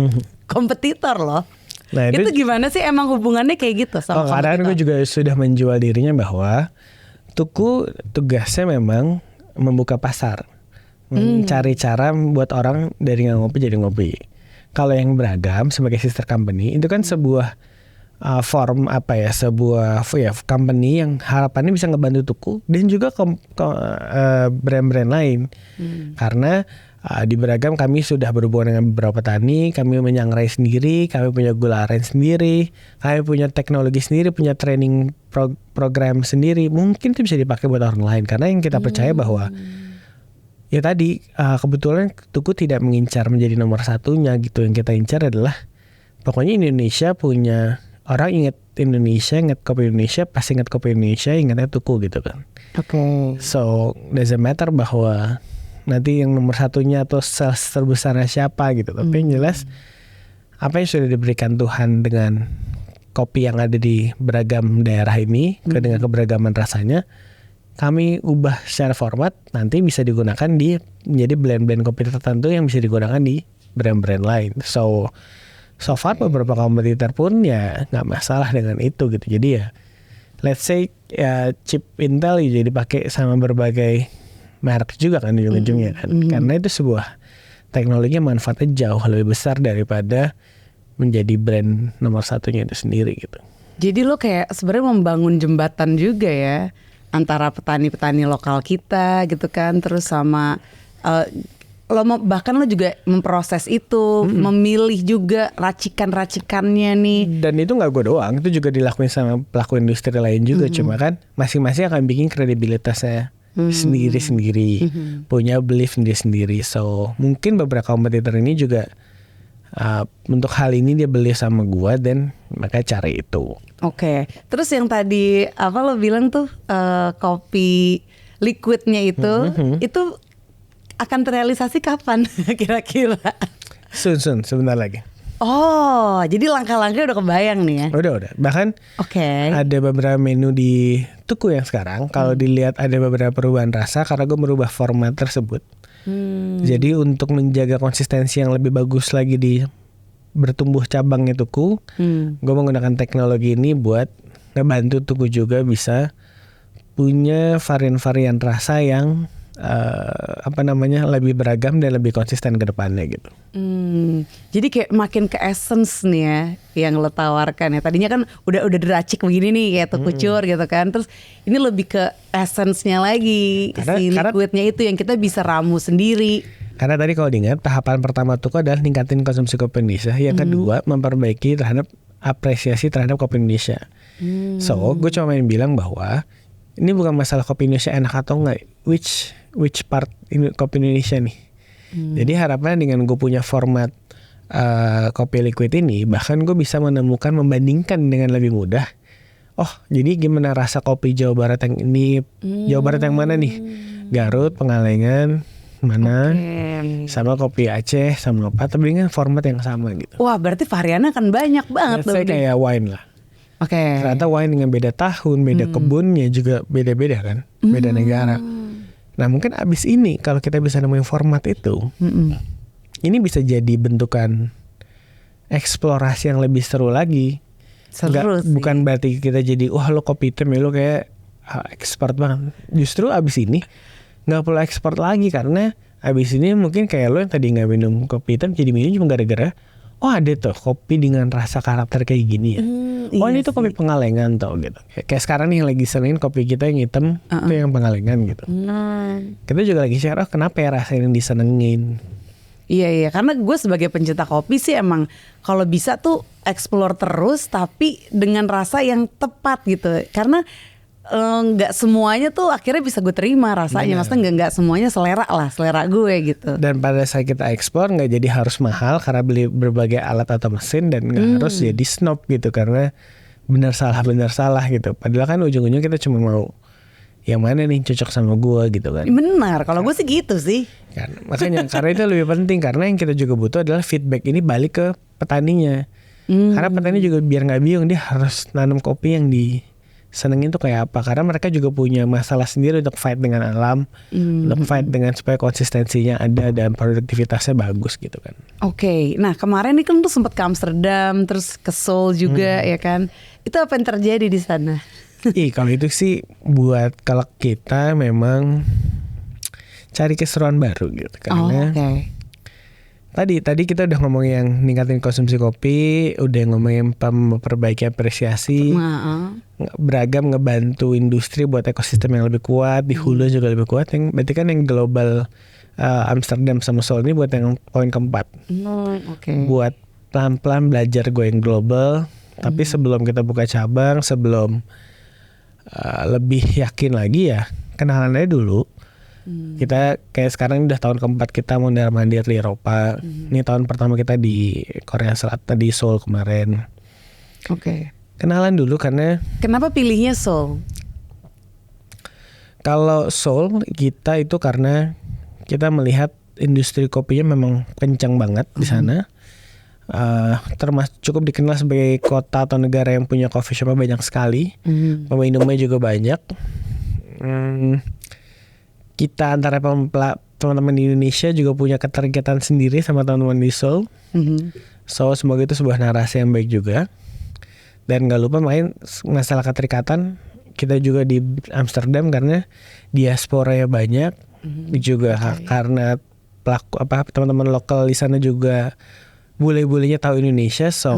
Kompetitor lo. Nah, itu gimana sih emang hubungannya kayak gitu sama kompetitor? Karena gue juga sudah menjual dirinya bahwa Tuku tugasnya memang membuka pasar, cari cara buat orang dari nggak ngopi jadi ngopi. Kalau yang beragam sebagai sister company itu kan sebuah form sebuah company yang harapannya bisa ngebantu Tuku dan juga brand-brand lain. Karena di Beragam kami sudah berhubungan dengan beberapa petani, kami menyangrai sendiri, kami punya gula aren sendiri, kami punya teknologi sendiri, punya training program sendiri. Mungkin itu bisa dipakai buat orang lain, karena yang kita percaya bahwa ya tadi kebetulan Tuku tidak mengincar menjadi nomor satunya gitu. Yang kita incar adalah pokoknya Indonesia punya orang inget Indonesia, inget kopi Indonesia, pasti inget kopi Indonesia, ingetnya Tuku gitu kan. Oke. So doesn't matter bahwa nanti yang nomor satunya atau sales terbesarnya siapa gitu. Tapi yang jelas apa yang sudah diberikan Tuhan dengan kopi yang ada di beragam daerah ini, dengan keberagaman rasanya, kami ubah secara format, nanti bisa digunakan di menjadi blend-blend kopi tertentu yang bisa digunakan di brand-brand lain. So far beberapa kompetitor pun ya nggak masalah dengan itu gitu. Jadi ya let's say ya chip Intel jadi dipakai sama berbagai merek juga kan ujung-ujungnya kan. Karena itu sebuah teknologi yang manfaatnya jauh lebih besar daripada menjadi brand nomor satunya itu sendiri gitu. Jadi lo kayak sebenarnya membangun jembatan juga ya antara petani-petani lokal kita gitu kan, terus sama bahkan lo juga memproses itu, memilih juga racikan-racikannya nih. Dan itu nggak gue doang, itu juga dilakuin sama pelaku industri lain juga. Cuma kan masing-masing akan bikin kredibilitasnya sendiri-sendiri, punya belief sendiri-sendiri. So mungkin beberapa kompetitor ini juga untuk hal ini dia beli sama gue dan makanya cari itu. Oke, terus yang tadi apa lo bilang tuh kopi liquidnya itu akan terrealisasi kapan kira-kira? Soon, sebentar lagi. Oh, jadi langkah-langkah udah kebayang nih ya? Udah. Bahkan ada beberapa menu di Tuku yang sekarang, kalau dilihat ada beberapa perubahan rasa karena gue merubah format tersebut. Jadi untuk menjaga konsistensi yang lebih bagus lagi di bertumbuh cabangnya Tuku, gue menggunakan teknologi ini buat ngebantu Tuku juga bisa punya varian-varian rasa yang lebih beragam dan lebih konsisten ke depannya gitu. Jadi kayak makin ke essence nih ya yang lo tawarkan ya. Tadinya kan udah diracik begini nih kayak Tukucur gitu kan. Terus ini lebih ke essence-nya lagi, si liquidnya itu yang kita bisa ramu sendiri. Karena tadi kalau diingat tahapan pertama Tuku adalah ningkatin konsumsi kopi Indonesia. Yang kedua memperbaiki terhadap apresiasi terhadap kopi Indonesia. So gue cuma main bilang bahwa ini bukan masalah kopi Indonesia enak atau enggak, which part kopi Indonesia nih. Jadi harapannya dengan gue punya format kopi liquid ini, bahkan gue bisa membandingkan dengan lebih mudah. Oh, jadi gimana rasa kopi Jawa Barat yang ini? Jawa Barat yang mana nih? Garut, Pengalengan, mana? Sama kopi Aceh, sama apa? Tapi dengan format yang sama gitu. Wah, berarti variannya akan banyak banget tuh. Saya kayak wine lah. Ternyata wine dengan beda tahun, beda kebunnya juga beda-beda kan, beda negara. Nah mungkin abis ini kalau kita bisa nemuin format itu, ini bisa jadi bentukan eksplorasi yang lebih seru lagi. Bukan berarti kita jadi wah lo kopi hitam ya lo kayak expert banget. Justru abis ini nggak perlu expert lagi karena abis ini mungkin kayak lo yang tadi nggak minum kopi hitam jadi minum cuma gara-gara oh ada tuh kopi dengan rasa karakter kayak gini ya. Oh ini tuh kopi Pengalengan tau gitu. Kayak sekarang nih yang lagi senengin kopi kita yang hitam tuh yang Pengalengan gitu. Kita juga lagi share kenapa ya rasa ini disenengin. Iya karena gue sebagai pencinta kopi sih emang kalau bisa tuh explore terus tapi dengan rasa yang tepat gitu. Karena nggak semuanya tuh akhirnya bisa gue terima rasanya. Maksudnya nggak semuanya selera gue gitu. Dan pada saat kita explore nggak jadi harus mahal karena beli berbagai alat atau mesin dan nggak harus jadi snob gitu karena benar salah gitu. Padahal kan ujung-ujungnya kita cuma mau yang mana nih cocok sama gue gitu kan. Benar, kalau gue sih gitu sih. Kan, makanya karena itu lebih penting karena yang kita juga butuh adalah feedback ini balik ke petaninya. Karena petani juga biar nggak bingung dia harus nanam kopi yang disenengin tuh kayak apa. Karena mereka juga punya masalah sendiri untuk fight dengan alam, untuk fight dengan supaya konsistensinya ada dan produktivitasnya bagus gitu kan. Oke, nah kemarin nih kan tuh sempat ke Amsterdam, terus ke Seoul juga ya kan. Itu apa yang terjadi di sana? Kalau itu sih buat kalau kita memang cari keseruan baru gitu karena tadi kita udah ngomongin yang ningkatin konsumsi kopi, udah ngomongin memperbaiki apresiasi, beragam ngebantu industri buat ekosistem yang lebih kuat, di hulu juga lebih kuat. Yang berarti kan yang global Amsterdam sama Seoul ini buat yang poin keempat. Buat pelan-pelan belajar gue yang global, tapi sebelum kita buka cabang, sebelum lebih yakin lagi ya kenalan aja dulu. Kita kayak sekarang udah tahun keempat kita mondar mandir di Eropa. Ini tahun pertama kita di Korea Selatan di Seoul kemarin. Oke. Kenalan dulu karena Kenapa pilihnya Seoul? kalau Seoul kita itu karena kita melihat industri kopinya memang kencang banget di sana. Termasuk cukup dikenal sebagai kota atau negara yang punya coffee shop banyak sekali. Peminumnya juga banyak. Kita antara teman-teman di Indonesia juga punya keterikatan sendiri sama teman-teman di Seoul. So semoga itu sebuah narasi yang baik juga. Dan gak lupa masalah keterikatan, kita juga di Amsterdam karena diasporanya banyak. Juga karena teman-teman lokal di sana juga bule-bulenya tahu Indonesia. So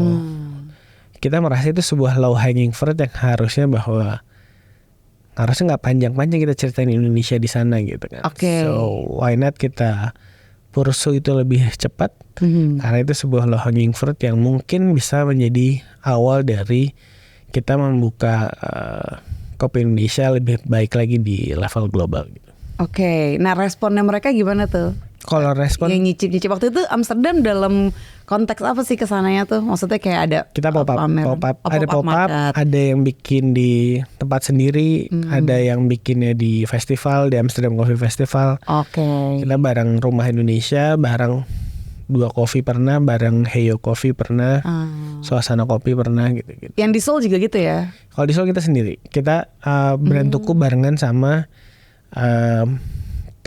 kita merasa itu sebuah low hanging fruit yang harusnya nggak panjang-panjang kita ceritain Indonesia di sana gitu kan. So why not kita pursue itu lebih cepat, karena itu sebuah low hanging fruit yang mungkin bisa menjadi awal dari kita membuka kopi Indonesia lebih baik lagi di level global gitu. Oke, nah responnya mereka gimana tuh? Kalau respon yang nyicip waktu itu Amsterdam dalam konteks apa sih kesananya tuh? Maksudnya kayak ada kita pop up, ada pop up, ada yang bikin di tempat sendiri, ada yang bikinnya di festival, di Amsterdam Coffee Festival. Kita bareng Rumah Indonesia, bareng Dua Coffee pernah, bareng Heyo Coffee pernah, Suasana Kopi pernah gitu. Yang di Seoul juga gitu ya? Kalau di Seoul kita sendiri, kita brand Tuku barengan sama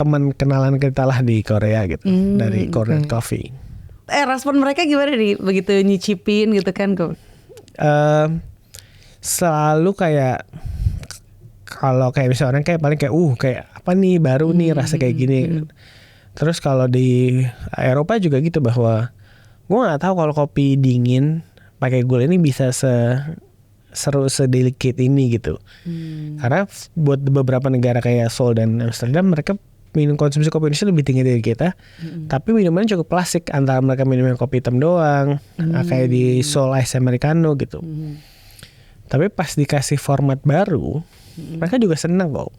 teman kenalan kita lah di Korea gitu, dari Korean Coffee. Respon mereka gimana nih begitu nyicipin gitu kan kok? Selalu kayak kalau kayak misalnya orang kayak paling kayak apa nih baru nih rasa kayak gini. Terus kalau di Eropa juga gitu, bahwa gue nggak tahu kalau kopi dingin pakai gula ini bisa seru sedelicate ini gitu. Karena buat beberapa negara kayak Seoul dan Amsterdam, mereka minum konsumsi kopi Indonesia lebih tinggi dari kita, tapi minumannya cukup klasik, antara mereka minum kopi hitam doang, kayak di Seoul Ice Americano gitu. Tapi pas dikasih format baru, mereka juga senang kok,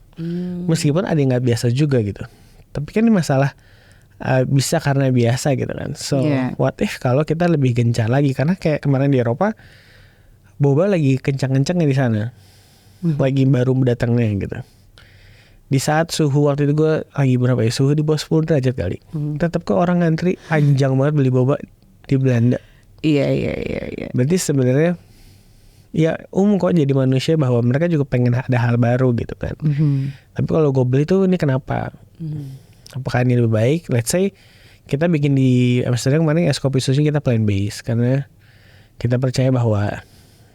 meskipun ada yang nggak biasa juga gitu. Tapi kan ini masalah bisa karena biasa gitu kan. So what if kalau kita lebih gencar lagi, karena kayak kemarin di Eropa, boba lagi kencang-kencangnya di sana, lagi baru datangnya gitu. Di saat suhu waktu itu gue lagi berapa ya, suhu di bawah 10 derajat kali, tetap kok orang ngantri panjang banget beli boba di Belanda. Iya. Berarti sebenarnya ya kok jadi manusia bahwa mereka juga pengen ada hal baru gitu kan. Tapi kalau gue beli tuh ini kenapa? Apakah ini lebih baik? Let's say kita bikin di Amsterdam kemarin es kopi susu kita plant based, karena kita percaya bahwa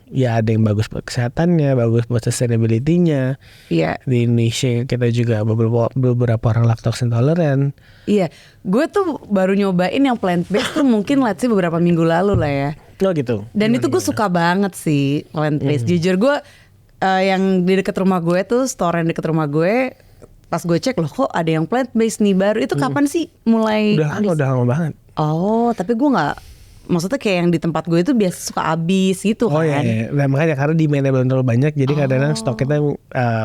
ya ada yang bagus buat kesehatannya, bagus buat sustainability-nya. Iya. Di Indonesia kita juga beberapa orang lactose intolerant. Iya, gue tuh baru nyobain yang plant based tuh mungkin let's say beberapa minggu lalu lah ya. Oh gitu. Dan itu gue suka banget sih plant based. Jujur gue yang di dekat rumah gue tuh, store yang dekat rumah gue, pas gue cek loh kok ada yang plant based nih baru. Itu kapan sih mulai? Udah lama banget. Oh, tapi gue nggak. Maksudnya kayak yang di tempat gue itu biasa suka habis gitu kan. Oh iya. Nah, makanya karena demand-nya belum terlalu banyak, jadi kadang-kadang stok kita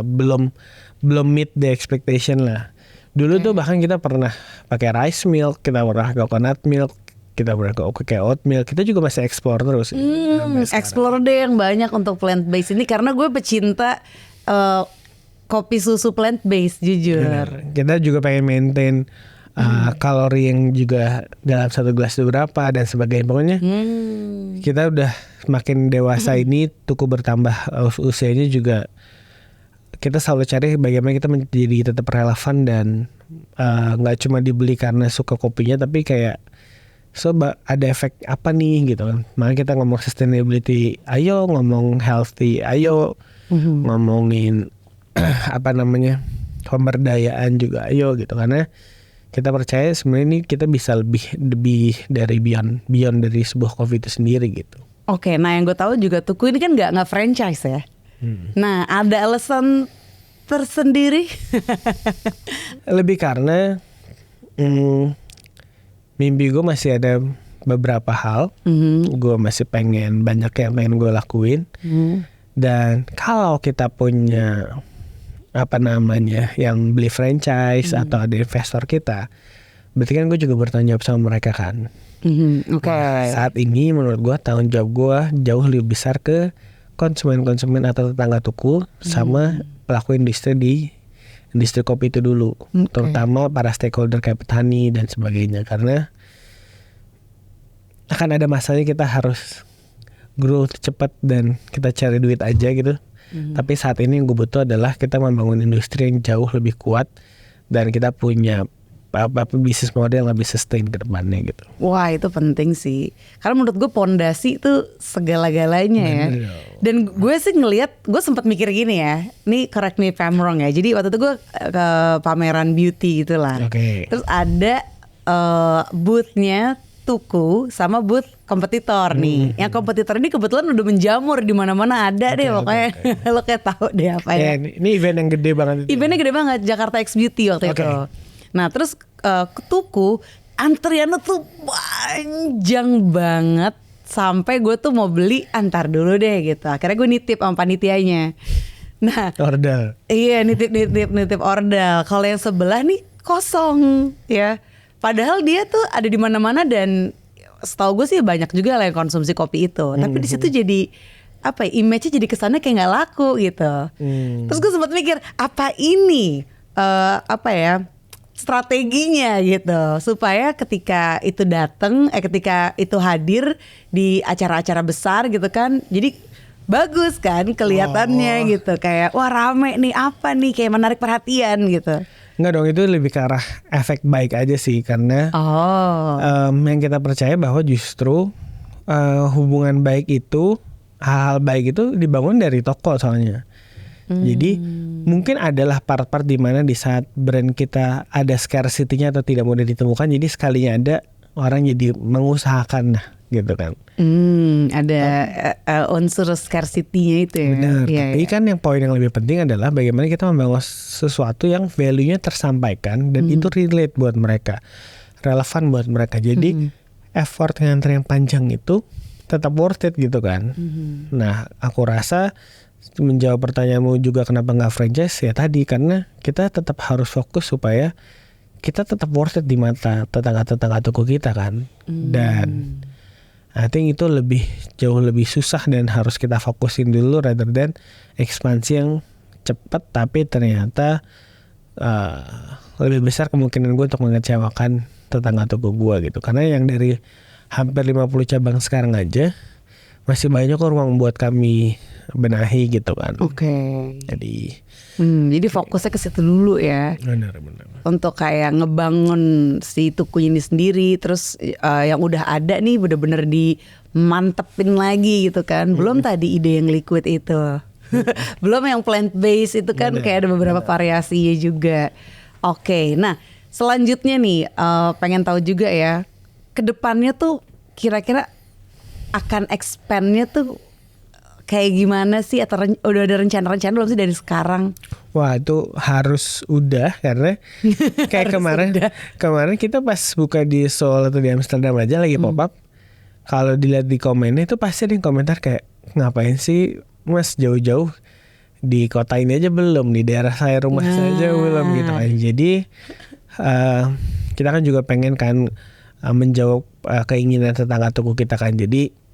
belum meet the expectation lah. Dulu tuh bahkan kita pernah pakai rice milk, kita pernah coconut milk, kita pernah pakai oat milk, kita juga masih explore terus. Explore deh yang banyak untuk plant based ini, karena gue pecinta kopi susu plant based jujur. Benar. Kita juga pengen maintain kalori yang juga dalam satu gelas itu berapa dan sebagainya. Pokoknya kita udah semakin dewasa ini, Tuku bertambah usianya juga, kita selalu cari bagaimana kita menjadi tetap relevan dan nggak cuma dibeli karena suka kopinya, tapi kayak ada efek apa nih gitu kan. Makanya kita ngomong sustainability, ayo ngomong healthy, ayo ngomongin pemberdayaan juga, ayo gitu, karena kita percaya sebenarnya ini kita bisa lebih dari beyond dari sebuah coffee itu sendiri gitu. Oke, nah yang gue tahu juga Tuku ini kan nggak franchise ya. Nah ada alasan tersendiri? Lebih karena mimpi gue masih ada beberapa hal, gue masih banyak yang pengen gue lakuin. Dan kalau kita punya yang beli franchise atau ada investor kita, berarti kan gue juga bertanggung jawab sama mereka kan. Oke. Nah, saat ini menurut gua tanggung jawab gua jauh lebih besar ke konsumen-konsumen atau tetangga tuku sama pelaku industri di industri kopi itu dulu, terutama para stakeholder kayak petani dan sebagainya, karena akan ada masanya kita harus grow cepat dan kita cari duit aja gitu. Tapi saat ini yang gue butuh adalah kita membangun industri yang jauh lebih kuat dan kita punya bisnis model yang lebih sustain ke depannya gitu. Wah, itu penting sih. Karena menurut gue pondasi itu segala-galanya ya. Dan gue sih ngelihat, gue sempat mikir gini ya. Ini correct me if I'm wrong ya. Jadi waktu itu gue ke pameran beauty gitu lah. Terus ada booth-nya Tuku sama booth kompetitor nih. Yang kompetitor ini kebetulan udah menjamur di mana-mana ada deh pokoknya. Lo kayak tahu deh apa ya. Ini event yang gede banget itu. Eventnya gede banget, Jakarta X Beauty waktu itu. Nah terus ke Tuku antriannya tuh panjang banget sampai gue tuh mau beli antar dulu deh gitu. Akhirnya gue nitip sama panitianya. Nah, ordal. Iya, nitip ordal. Kalau yang sebelah nih kosong ya. Padahal dia tuh ada di mana-mana dan setahu gue sih banyak juga lah yang konsumsi kopi itu. Tapi di situ jadi apa ya, image-nya jadi kesannya kayak nggak laku gitu. Terus gue sempat mikir apa ini apa ya strateginya gitu supaya ketika itu datang, ketika itu hadir di acara-acara besar gitu kan, jadi bagus kan kelihatannya gitu, kayak wah rame nih apa nih, kayak menarik perhatian gitu. Enggak dong, itu lebih ke arah efek baik aja sih, karena yang kita percaya bahwa justru hubungan baik itu, hal-hal baik itu dibangun dari toko soalnya. Jadi mungkin adalah part-part di mana di saat brand kita ada scarcity-nya atau tidak mudah ditemukan, jadi sekalinya ada orang jadi mengusahakan gitu kan. Ada unsur scarcity-nya itu ya. Benar. Tapi kan yang poin yang lebih penting adalah bagaimana kita membangun sesuatu yang value-nya tersampaikan dan itu relate buat mereka, relevan buat mereka. Jadi effort ngantri yang panjang itu tetap worth it gitu kan. Nah, aku rasa menjawab pertanyaanmu juga kenapa nggak franchise ya tadi, karena kita tetap harus fokus supaya kita tetap worth it di mata tetangga-tetangga toko kita kan. Dan I think itu jauh lebih susah dan harus kita fokusin dulu rather than ekspansi yang cepat tapi ternyata lebih besar kemungkinan gue untuk mengecewakan tetangga toko gue gitu. Karena yang dari hampir 50 cabang sekarang aja masih banyak kok ruang buat kami benahi gitu kan. Jadi fokusnya ke situ dulu ya. Benar. Untuk kayak ngebangun si tukunya ini sendiri, terus yang udah ada nih bener-bener dimantepin lagi gitu kan. Belum tadi ide yang liquid itu. Belum yang plant based itu kan kayak ada beberapa variasinya juga. Nah selanjutnya nih pengen tahu juga ya, kedepannya tuh kira-kira akan expand-nya tuh kayak gimana sih, atau udah ada rencana-rencana belum sih dari sekarang? Wah, itu harus udah, karena kayak kemarin kita pas buka di Seoul atau di Amsterdam aja lagi pop up. Kalau dilihat di komennya itu pasti ada yang komentar kayak, ngapain sih Mas jauh-jauh, di kota ini aja belum, di daerah saya, rumah saya aja belum gitu kan. Jadi kita kan juga pengen kan menjawab keinginan tetangga toko kita kan. Jadi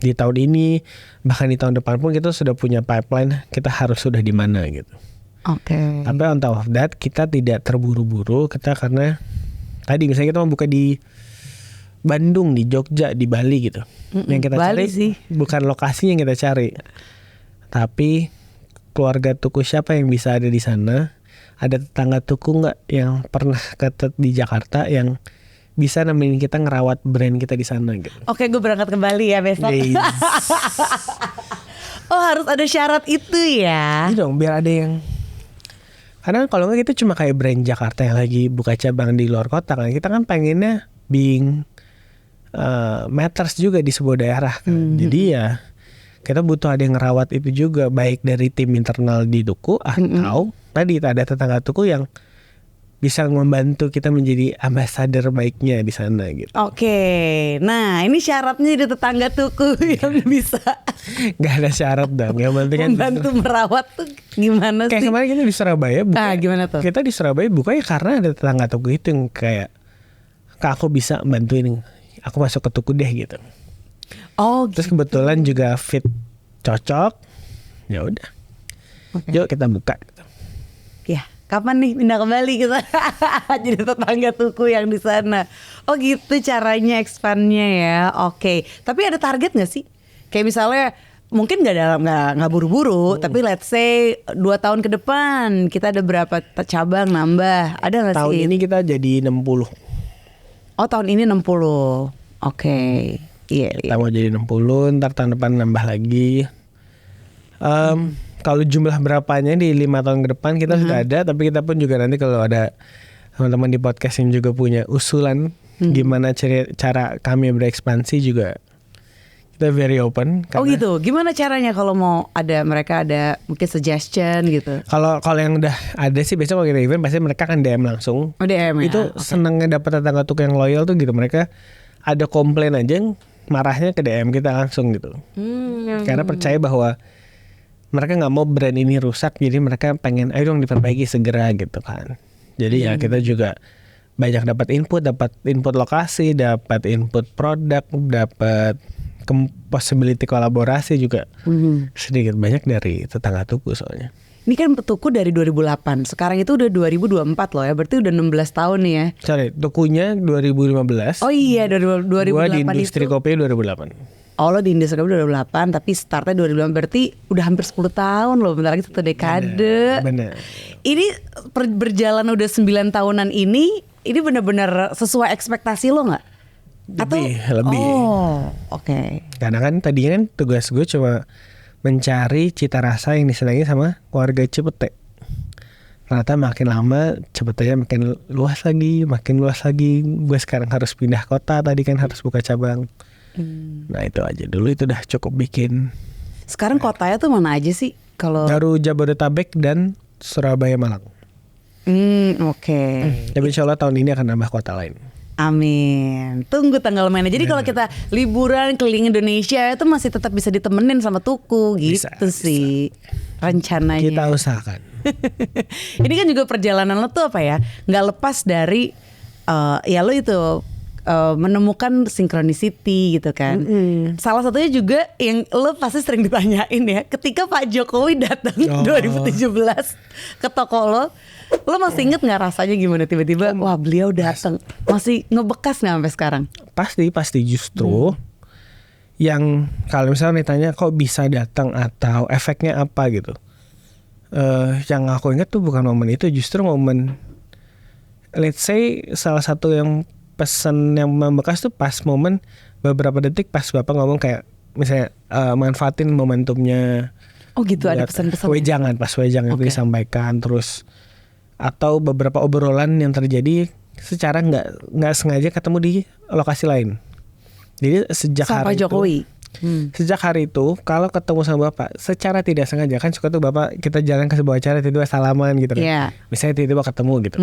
di tahun ini bahkan di tahun depan pun kita sudah punya pipeline, kita harus sudah di mana gitu. Tapi on top of that kita tidak terburu-buru, kita karena tadi misalnya kita mau buka di Bandung, di Jogja, di Bali gitu. Yang kita Bali cari sih bukan lokasi yang kita cari, tapi keluarga tuku siapa yang bisa ada di sana. Ada tetangga tuku nggak yang pernah ketet di Jakarta yang bisa nemenin kita ngerawat brand kita di sana gitu. Gue berangkat ke Bali ya besok. Oh, harus ada syarat itu ya. Iya dong, biar ada yang, karena kalau nggak kita cuma kayak brand Jakarta yang lagi buka cabang di luar kota kan. Kita kan pengennya being matters juga di sebuah daerah kan. Jadi ya kita butuh ada yang ngerawat itu juga, baik dari tim internal di Tuku atau tadi ada tetangga Tuku yang bisa membantu kita menjadi ambasador baiknya di sana gitu. Nah ini syaratnya di tetangga Tuku yang bisa. Gak ada syarat dong, yang penting kan membantu merawat tuh gimana sih? Kayak kemarin kita di Surabaya buka, gimana tuh? Kita di Surabaya buka ya karena ada tetangga Tuku itu yang kayak, Kak aku bisa bantuin aku masuk ke Tuku deh gitu. Oh, Terus kebetulan juga fit cocok, ya udah, yuk kita buka. ya. Kapan nih pindah ke Bali kita jadi tetangga Tuku yang di sana. Oh gitu caranya expandnya ya. Oke. Tapi ada target nggak sih? Kayak misalnya mungkin nggak buru-buru, tapi let's say 2 tahun ke depan kita ada berapa cabang nambah? Ada nggak sih? Tahun ini kita jadi 60. Oh tahun ini 60. Oke. Iya. Kita mau jadi 60, ntar tahun depan nambah lagi. Kalau jumlah berapanya di 5 tahun ke depan kita sudah ada, tapi kita pun juga nanti kalau ada teman-teman di podcast yang juga punya usulan gimana cara kami berekspansi juga kita very open. Oh gitu. Gimana caranya kalau mau mereka ada mungkin suggestion gitu? Kalau yang udah ada sih biasanya kalau kita event pasti mereka kan DM langsung. Oh DM ya. Itu senengnya dapat tetangga Tuku yang loyal tuh gitu. Mereka ada komplain aja marahnya ke DM kita langsung gitu. Karena percaya bahwa mereka nggak mau brand ini rusak, jadi mereka pengen ayo dong diperbaiki segera gitu kan. Jadi ya kita juga banyak dapat input lokasi, dapat input produk, dapat possibility kolaborasi juga sedikit banyak dari tetangga Tuku soalnya. Ini kan Tuku dari 2008, sekarang itu udah 2024 loh ya, berarti udah 16 tahun nih ya. Sorry, Tukunya 2015. Oh iya, 2008 gua di itu. industri kopi 2008. Oh lo di industri kopi 2008, tapi startnya 2008, berarti udah hampir 10 tahun loh, bentar lagi 1 dekade. Bener. Ini berjalan udah 9 tahunan ini benar-benar sesuai ekspektasi lo nggak? Lebih. Oh, oke. Karena kan tadinya kan tugas gue cuma mencari cita rasa yang disenangi sama warga Cipete. Ternyata makin lama Cipetenya makin luas lagi. Gue sekarang harus pindah kota, tadi kan harus buka cabang. Nah itu aja dulu, itu udah cukup bikin. Sekarang kotanya tuh mana aja sih? Kalau baru Jabodetabek dan Surabaya Malang. Oke. Tapi insya Allah tahun ini akan nambah kota lain. Amin. Tunggu tanggal mainnya. Jadi kalau kita liburan keliling Indonesia itu masih tetap bisa ditemenin sama Tuku gitu sih rencananya. Kita usahakan. Ini kan juga perjalanan lo tuh apa ya? Nggak lepas dari ya lo itu menemukan synchronicity gitu kan. Salah satunya juga yang lo pasti sering ditanyain ya, ketika Pak Jokowi datang 2017 ke toko lo masih inget nggak rasanya gimana tiba-tiba wah beliau datang? Masih ngebekas nggak sampai sekarang? Pasti justru yang kalau misalnya ditanya kok bisa datang atau efeknya apa gitu. Yang aku ingat tuh bukan momen itu, justru momen let's say salah satu yang pesan yang membekas tuh pas momen beberapa detik pas Bapak ngomong kayak misalnya manfaatin momentumnya. Oh gitu, ada pesan-pesan. Pas wejangan itu disampaikan, terus atau beberapa obrolan yang terjadi secara nggak sengaja ketemu di lokasi lain. Jadi sejak sama hari Jokowi. Sejak hari itu kalau ketemu sama Bapak secara tidak sengaja, kan suka tuh Bapak kita jalan ke sebuah acara tiba-tiba salaman gitu kan. Yeah. Misalnya tiba-tiba ketemu gitu.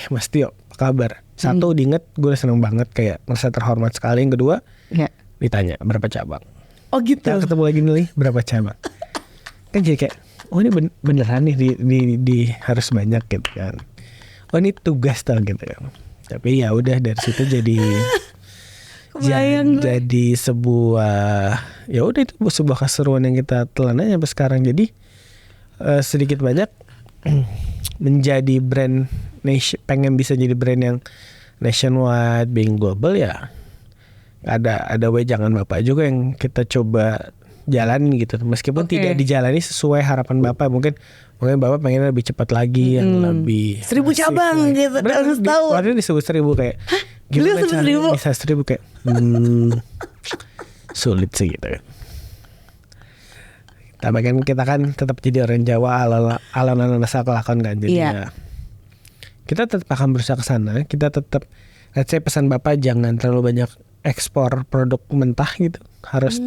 Mas Tio, apa kabar? Satu diinget, gue seneng banget kayak merasa terhormat sekali. Yang kedua ditanya berapa cabang. Oh gitu. Kita ketemu lagi nih berapa cabang. Kan jadi kayak oh ini beneran nih di harus banyak gitu kan. Oh ini tugas tau gitu kan. Tapi ya udah dari situ jadi jadi sebuah ya udah itu sebuah keseruan yang kita telan aja sampai sekarang. Jadi sedikit banyak menjadi brand pengen bisa jadi brand yang nationwide, being global ya. Ada wejangan Bapak juga yang kita coba jalanin gitu. Meskipun tidak dijalani sesuai harapan Bapak, mungkin Bapak pengen lebih cepat lagi, yang lebih 1000 cabang gitu dalam setahun. Waktu itu disebut 1000 kayak gimana caranya bisa 1000 kayak sulit sih gitu kan. Tapi kan kita kan tetap jadi orang Jawa ala asal kelakon kan, jadi ya kita tetap akan berusaha ke sana. Kita tetap, let's say pesan Bapak jangan terlalu banyak ekspor produk mentah gitu, harus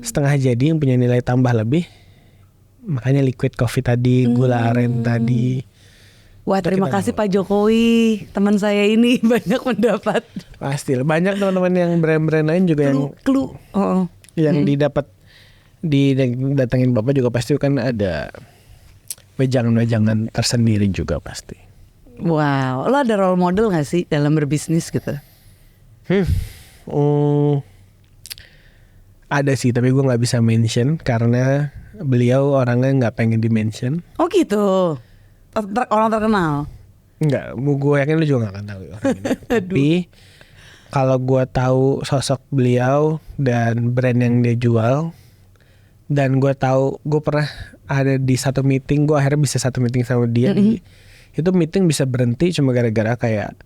setengah jadi yang punya nilai tambah lebih. Makanya liquid coffee tadi, gula aren tadi. Wah terima kasih Pak Jokowi, teman saya ini banyak mendapat. Pasti banyak teman-teman yang brand-brand lain juga yang didapat didatengin Bapak juga pasti kan ada wejangan-wejangan tersendiri juga pasti. Wow, lo ada role model gak sih dalam berbisnis gitu? Ada sih, tapi gue nggak bisa mention karena beliau orangnya nggak pengen di mention. Oh gitu. Orang terkenal. Nggak, gue yakin lu juga nggak akan tahu orang ini. Tapi kalau gue tahu sosok beliau dan brand yang dia jual, dan gue tahu, gue pernah ada di satu meeting, gue akhirnya bisa satu meeting sama dia. Itu meeting bisa berhenti cuma gara-gara kayak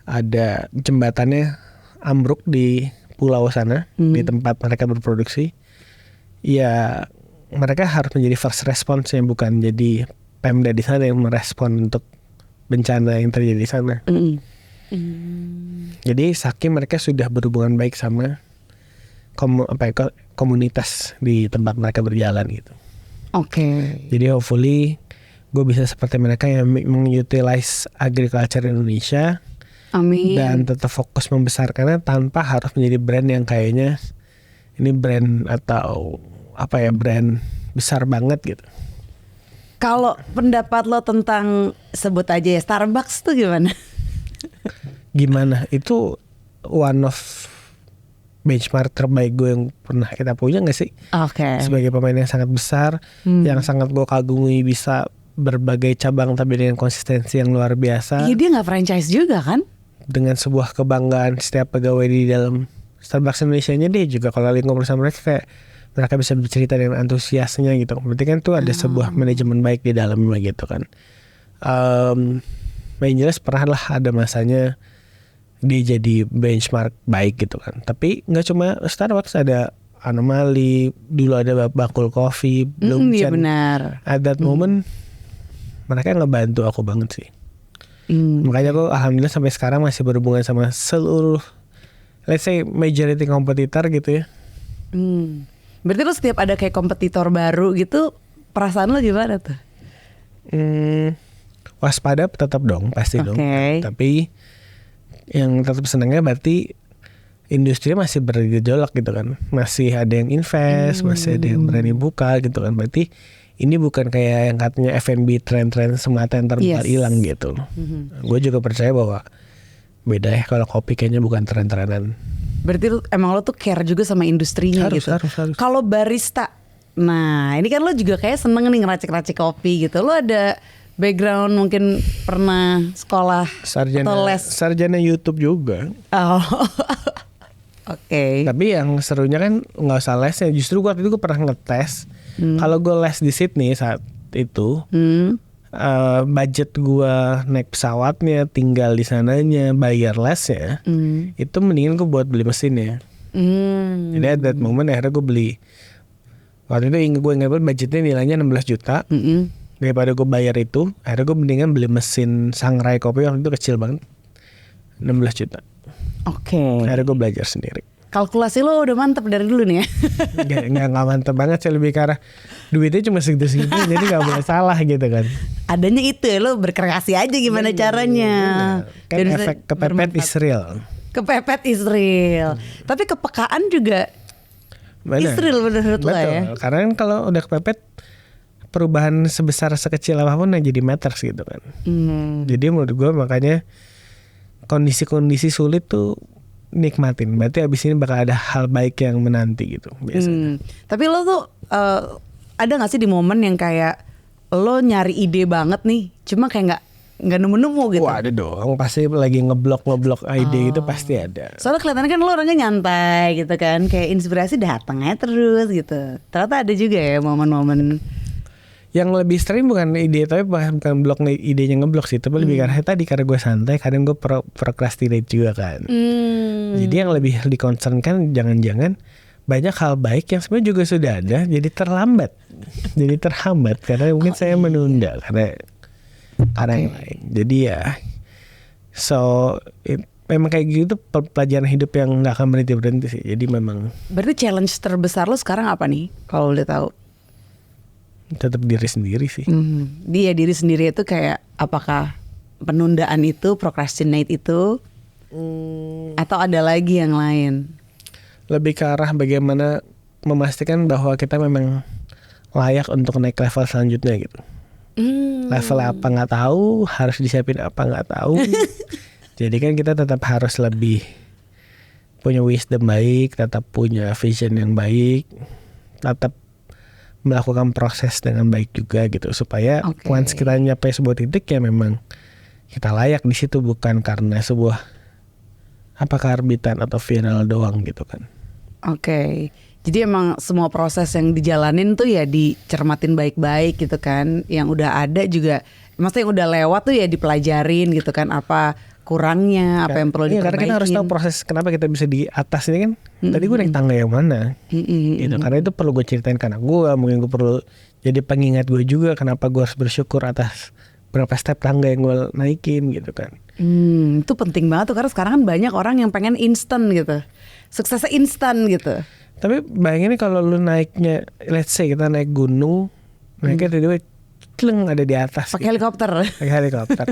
ada jembatannya ambruk di pulau sana, di tempat mereka berproduksi. Ya mereka harus menjadi first response, yang bukan jadi Pemda di sana yang merespon untuk bencana yang terjadi di sana. Jadi saking mereka sudah berhubungan baik sama komunitas di tempat mereka berjalan gitu. Oke. Jadi hopefully gue bisa seperti mereka yang mengutilize agriculture Indonesia. Amin. Dan tetap fokus membesarkannya tanpa harus menjadi brand yang kayaknya ini brand atau apa ya, brand besar banget gitu. Kalau pendapat lo tentang sebut aja ya Starbucks tuh gimana? Gimana? Itu one of benchmark terbaik gue yang pernah kita punya gak sih? Oke. Sebagai pemain yang sangat besar, yang sangat gue kagumi, bisa berbagai cabang tapi dengan konsistensi yang luar biasa. Iya, dia gak franchise juga kan? Dengan sebuah kebanggaan setiap pegawai di dalam Starbucks Indonesia-nya, dia juga kalau lagi ngobrol sama mereka kayak mereka bisa bercerita dengan antusiasnya gitu. Berarti kan tuh ada sebuah manajemen baik di dalamnya gitu kan. Yang jelas pernah lah ada masanya dia jadi benchmark baik gitu kan. Tapi nggak cuma Starbucks, ada Anomali, dulu ada Bakul Coffee, belum Iya benar. At that moment mereka ngebantu aku banget sih. Makanya aku alhamdulillah sampai sekarang masih berhubungan sama seluruh, let's say majority kompetitor gitu ya. Berarti lo setiap ada kayak kompetitor baru gitu, perasaan lo gimana tuh? Waspada tetap dong, pasti dong. Tapi yang tetap senangnya berarti industri masih bergejolak gitu kan. Masih ada yang invest, masih ada yang berani buka gitu kan. Berarti ini bukan kayak yang katanya F&B tren-tren semata yang terbentar hilang gitu. Gue juga percaya bahwa beda ya kalau kopi kayaknya bukan tren-trenan. Berarti emang lo tuh care juga sama industrinya gitu. Harus. Kalau barista, nah ini kan lo juga kayak seneng nih ngeracik-racik kopi gitu. Lo ada background mungkin pernah sekolah atau les? Sarjana YouTube juga. Oh. Oke. Tapi yang serunya kan nggak usah lesnya. Justru waktu itu gue pernah ngetes. Kalau gue les di Sydney saat itu, budget gue naik pesawatnya, tinggal di sananya, bayar lesnya, itu mendingan gue buat beli mesinnya. Jadi at that moment akhirnya gue beli. Waktu itu gue ingat budgetnya nilainya 16 juta. Daripada gue bayar itu, akhirnya gue mendingan beli mesin Sangrai kopi, waktu itu kecil banget, 16 juta. Oke. Akhirnya gue belajar sendiri. Kalkulasi lo udah mantep dari dulu nih ya. Nggak mantep banget sih, lebih karena duitnya cuma segitu-segitu jadi nggak boleh salah gitu kan. Adanya itu lo berkreasi aja gimana caranya. Kan efek kepepet is real. Kepepet is real. Tapi kepekaan juga is real menurut lo ya. Karena kan kalau udah kepepet, perubahan sebesar sekecil apapun yang jadi matters gitu kan. Jadi menurut gue makanya kondisi-kondisi sulit tuh nikmatin. Berarti abis ini bakal ada hal baik yang menanti gitu biasanya. Tapi lo tuh ada gak sih di momen yang kayak lo nyari ide banget nih, cuma kayak nggak nemu-nemu gitu? Wah ada dong, pasti lagi ngeblok ide itu pasti ada. Soalnya kelihatannya kan lo orangnya nyantai gitu kan, kayak inspirasi datang aja terus gitu. Ternyata ada juga ya momen-momen. Yang lebih sering bukan ide, tapi bukan blok idenya ngeblok sih, tapi lebih karena tadi karena gue santai, kadang gue procrastinate juga kan. Jadi yang lebih diconcernkan jangan-jangan banyak hal baik yang sebenarnya juga sudah ada, jadi terlambat, jadi terhambat karena mungkin saya menunda karena yang lain. Jadi ya, memang kayak gitu pelajaran hidup yang nggak akan berhenti sih. Jadi memang. Berarti challenge terbesar lo sekarang apa nih? Kalau udah tahu? Tetap diri sendiri sih. Dia diri sendiri itu kayak apakah penundaan itu, procrastinate itu, atau ada lagi yang lain? Lebih ke arah bagaimana memastikan bahwa kita memang layak untuk naik level selanjutnya gitu. Level apa nggak tahu, harus disiapin apa nggak tahu. Jadi kan kita tetap harus lebih punya wisdom baik, tetap punya vision yang baik, tetap melakukan proses dengan baik juga gitu, supaya once kita nyampe sebuah titik ya memang kita layak di situ, bukan karena sebuah kearbitan atau viral doang gitu kan. Oke. Jadi emang semua proses yang dijalanin tuh ya dicermatin baik-baik gitu kan. Yang udah ada juga, maksudnya yang udah lewat tuh ya dipelajarin gitu kan, apa kurangnya, apa yang perlu diperbaikin. Karena kita harus tahu proses kenapa kita bisa di atas ini kan. Tadi gue naik tangga yang mana gitu. Karena itu perlu gue ceritain ke anak gue. Mungkin gue perlu jadi pengingat gue juga kenapa gue harus bersyukur atas berapa step tangga yang gue naikin gitu kan. Itu penting banget tuh, karena sekarang kan banyak orang yang pengen instan gitu, suksesnya instan gitu. Tapi bayangin kalau lu naiknya, let's say kita naik gunung, naiknya tiba-tiba celeng ada di atas. Pakai helikopter. Pakai helikopter.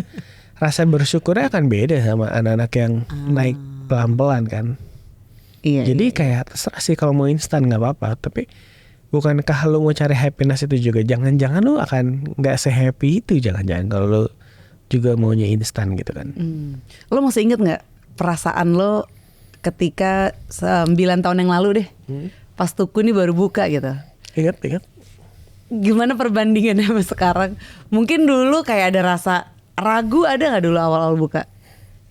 Rasa bersyukurnya akan beda sama anak-anak yang naik pelan-pelan kan. Iya. Jadi kayak terserah sih kalau mau instan nggak apa-apa. Tapi bukankah lu mau cari happiness itu juga? Jangan-jangan lu akan nggak se-happy itu, jangan-jangan kalau lu juga maunya instan gitu kan. Lo masih inget nggak perasaan lo ketika 9 tahun yang lalu deh, pas Tuku nih baru buka gitu? Ingat. Gimana perbandingannya sama sekarang? Mungkin dulu kayak ada rasa ragu, ada nggak dulu awal-awal buka?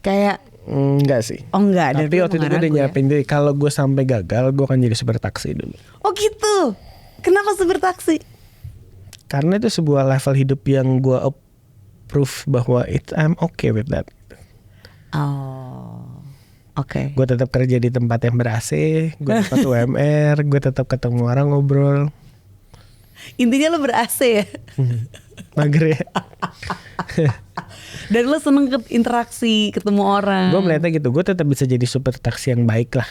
Kayak enggak sih. Oh enggak. Tapi waktu itu gue udah nyiapin diri, kalau gue sampai gagal gue akan jadi supir taksi dulu. Oh gitu. Kenapa supir taksi? Karena itu sebuah level hidup yang gue approve bahwa I'm okay with that. Oh. Oke. Gue tetap kerja di tempat yang ber-AC, gue dapat UMR, gue tetap ketemu orang ngobrol. Intinya lo ber-AC ya? Mager ya. Dan lo seneng interaksi, ketemu orang. Gue melihatnya gitu, gue tetap bisa jadi supir taksi yang baik lah.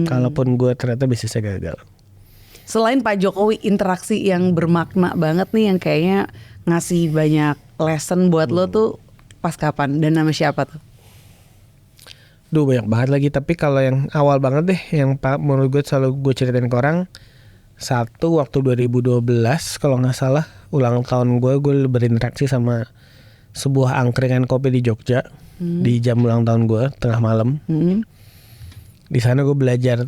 Kalaupun gue ternyata bisnisnya gagal. Selain Pak Jokowi, interaksi yang bermakna banget nih, yang kayaknya ngasih banyak lesson buat lo tuh pas kapan? Dan nama siapa tuh? Duh banyak banget lagi, tapi kalau yang awal banget deh, yang menurut gue selalu gue ceritain ke orang, satu waktu 2012 kalau nggak salah ulang tahun gue berinteraksi sama sebuah angkringan kopi di Jogja di jam ulang tahun gue tengah malam. Di sana gue belajar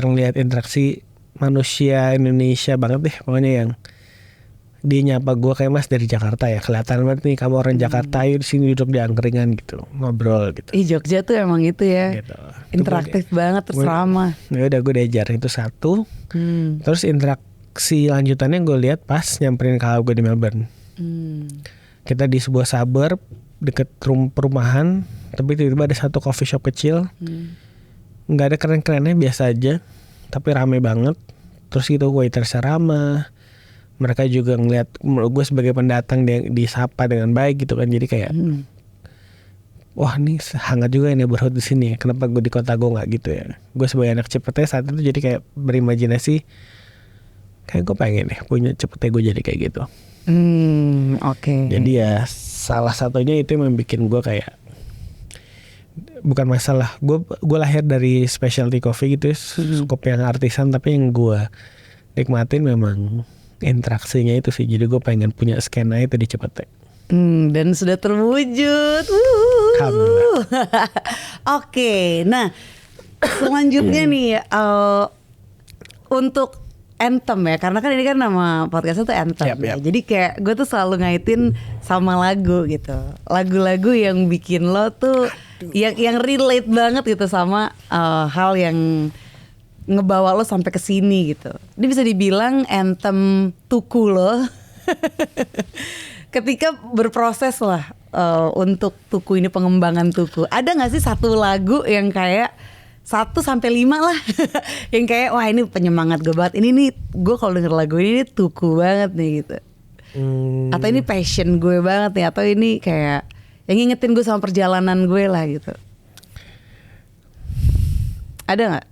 ngeliat interaksi manusia Indonesia banget deh, pokoknya yang dia nyapa gue kayak mas dari Jakarta ya, kelihatan banget nih kamu orang Jakarta, yuk di sini duduk di angkringan gitu, ngobrol gitu. Jogja tuh emang itu ya, gitu. Interaktif banget, terserama. Ya udah gue diajar itu satu. Terus interaksi lanjutannya gue lihat pas nyamperin kakak gue di Melbourne. Kita di sebuah suburb deket perumahan, tapi tiba-tiba ada satu coffee shop kecil, nggak ada keren-kerennya, biasa aja, tapi rame banget. Terus gitu waitersnya ramah. Mereka juga ngeliat gue sebagai pendatang disapa dengan baik gitu kan, jadi kayak wah ini hangat juga ini neighborhood di sini. Kenapa gue di kota gue nggak gitu ya? Gue sebagai anak Cipete saat itu jadi kayak berimajinasi, kayak gue pengen deh punya Cipete gue jadi kayak gitu. Oke. Jadi ya salah satunya itu yang bikin gue kayak, bukan masalah gue lahir dari specialty coffee gitu, kopi yang artisan, tapi yang gue nikmatin memang interaksinya itu sih. Jadi gue pengen punya skena itu di Cipete. Dan sudah terwujud. Oke, nah selanjutnya nih untuk anthem ya, karena kan ini kan nama podcastnya tuh anthem. Ya. Jadi kayak gue tuh selalu ngaitin sama lagu gitu, lagu-lagu yang bikin lo tuh yang relate banget gitu sama hal yang ngebawa lo sampai ke sini gitu. Ini bisa dibilang anthem Tuku lo. Ketika berproses lah untuk Tuku ini, pengembangan Tuku. Ada nggak sih satu lagu yang kayak 1-5 lah yang kayak wah ini penyemangat gue banget. Ini nih gue kalau denger lagu ini Tuku banget nih gitu. Atau ini passion gue banget nih, atau ini kayak yang ngingetin gue sama perjalanan gue lah gitu. Ada nggak?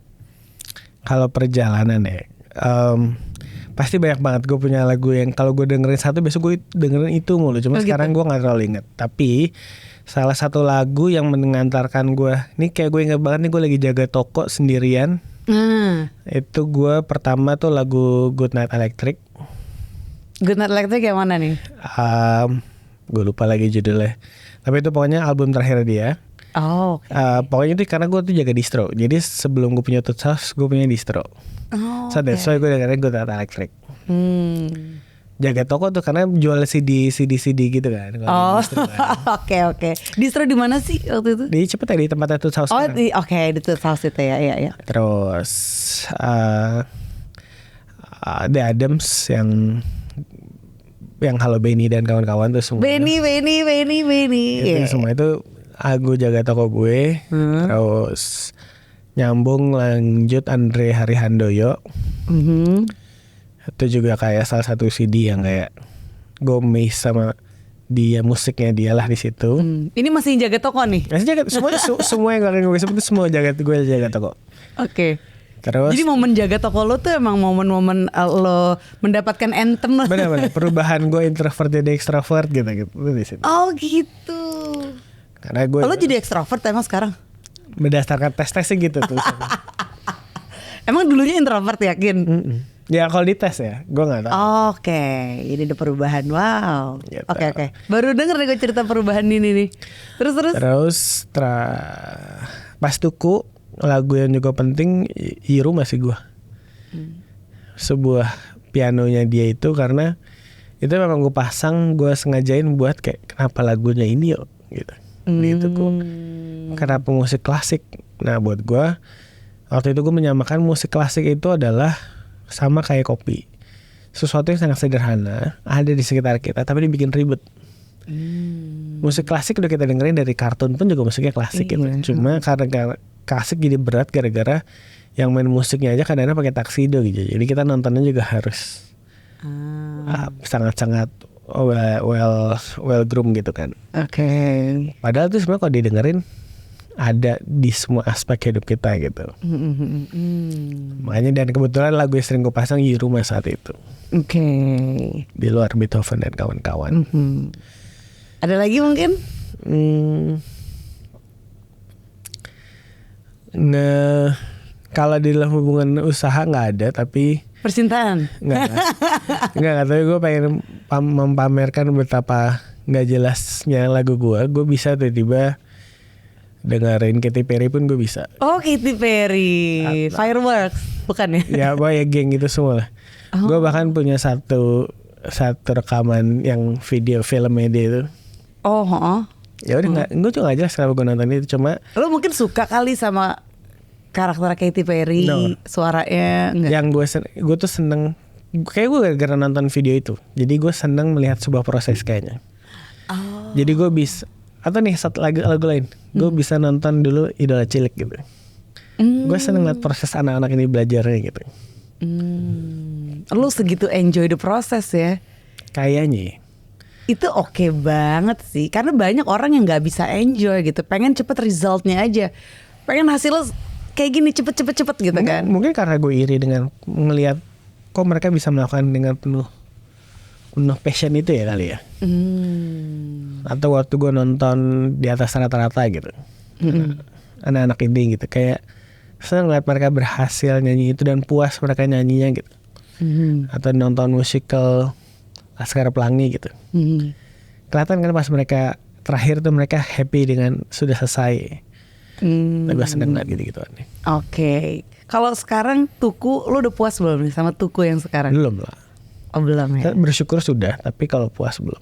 Kalau perjalanan ya, pasti banyak banget. Gue punya lagu yang kalau gue dengerin satu besok gue dengerin itu mulu. Cuma sekarang gue nggak terlalu inget. Tapi salah satu lagu yang mengantarkan gue, ini kayak gue inget banget nih, gue lagi jaga toko sendirian. Itu gue pertama tuh lagu Good Night Electric. Good Night Electric yang mana nih? Gue lupa lagi judulnya. Tapi itu pokoknya album terakhir dia. Oh, oke. Pokoknya itu karena gue tuh jaga distro. Jadi sebelum gue punya Toots House, gue punya distro. Oh, So that's why gue dengerin gue Good Electric. Jaga toko tuh karena jual CD gitu kan. Kalau Oh, di distro kan. oke. Distro di mana sih waktu itu? Di cepet ya di tempatnya Toots House. Oh, sekarang. di Toots House itu ya, iya. Terus The Adams yang Halo Benny dan kawan-kawan tuh semua. Benny. Itu semua itu aku jaga toko gue. Terus nyambung lanjut Andre Harihandoyo. Itu juga kayak salah satu CD yang kayak gue amazed sama dia, musiknya dia lah di situ. Ini masih jaga toko nih. Masih jaga semua yang gue sebut itu semua gue jaga toko. Oke. Terus Jadi momen jaga toko lo tuh emang momen-momen lo mendapatkan anthem lo. benar perubahan gue introvert jadi extrovert gitu di situ. Oh gitu. Karena gue Lo jadi extrovert emang sekarang? berdasarkan tes sih gitu tuh. Emang dulunya introvert yakin? Ya kalau dites ya, gue nggak tahu. Oke, ini ada perubahan. Wow. Gitu. Oke. Baru denger nih gue cerita perubahan ini nih. Terus. Pas Tuku lagu yang juga penting Iru masih gue. Sebuah pianonya dia itu karena itu memang gue pasang, gue sengajain buat kayak kenapa lagunya ini yuk gitu. Itu kok kenapa musik klasik. Nah buat gue waktu itu gue menyamakan musik klasik itu adalah sama kayak kopi, sesuatu yang sangat sederhana ada di sekitar kita tapi dibikin ribet. Musik klasik udah kita dengerin dari kartun pun juga musiknya klasik gitu. Cuma karena klasik jadi berat gara-gara yang main musiknya aja kadang-kadang pakai taksido gitu. Jadi kita nontonnya juga harus sangat-sangat well groomed gitu kan. Oke. Padahal tuh sebenarnya kalau didengerin ada di semua aspek hidup kita gitu. Makanya dan kebetulan lagu yang sering gue pasang di rumah saat itu. Oke. Di luar Beethoven dan kawan-kawan. Ada lagi mungkin? Nah, kalau di dalam hubungan usaha nggak ada, tapi Percintaan? nggak. Tapi gue pengen mempamerkan betapa nggak jelasnya lagu gue. Gue bisa tiba-tiba dengerin Katy Perry pun gue bisa. Oh, Katy Perry. Fireworks, bukan ya? Ya, ya geng itu semua lah. Gue bahkan punya satu rekaman yang video filmnya dia itu. Oh, Ya udah gue juga nggak jelas kenapa gue nonton itu, cuma lo mungkin suka kali sama karakter Katy Perry, suaranya enggak? yang gue tuh seneng, kayak gue gara-gara nonton video itu, jadi gue seneng melihat sebuah proses kayaknya. Jadi gue bisa, atau nih satu lagu lain, gue bisa nonton dulu Idola Cilik gitu. Gue seneng lihat proses anak-anak ini belajarnya gitu. Lo segitu enjoy the process ya? Kayaknya. Itu oke banget sih, karena banyak orang yang nggak bisa enjoy gitu, pengen cepet resultnya aja, pengen hasilnya kayak gini cepet gitu kan. Mungkin karena gue iri dengan ngelihat kok mereka bisa melakukan dengan penuh passion itu ya kali ya. Atau waktu gue nonton Di Atas Rata-Rata gitu, anak-anak indie gitu, kayak senang ngeliat mereka berhasil nyanyi itu dan puas mereka nyanyinya gitu. Atau nonton musikal Laskar Pelangi gitu, kelihatan kan pas mereka terakhir tuh mereka happy dengan sudah selesai. Gue seneng liat gitu nih. Oke. Kalau sekarang Tuku, lo udah puas belum nih sama Tuku yang sekarang? Belum lah. Oh belum ya. Bersyukur sudah, tapi kalau puas belum.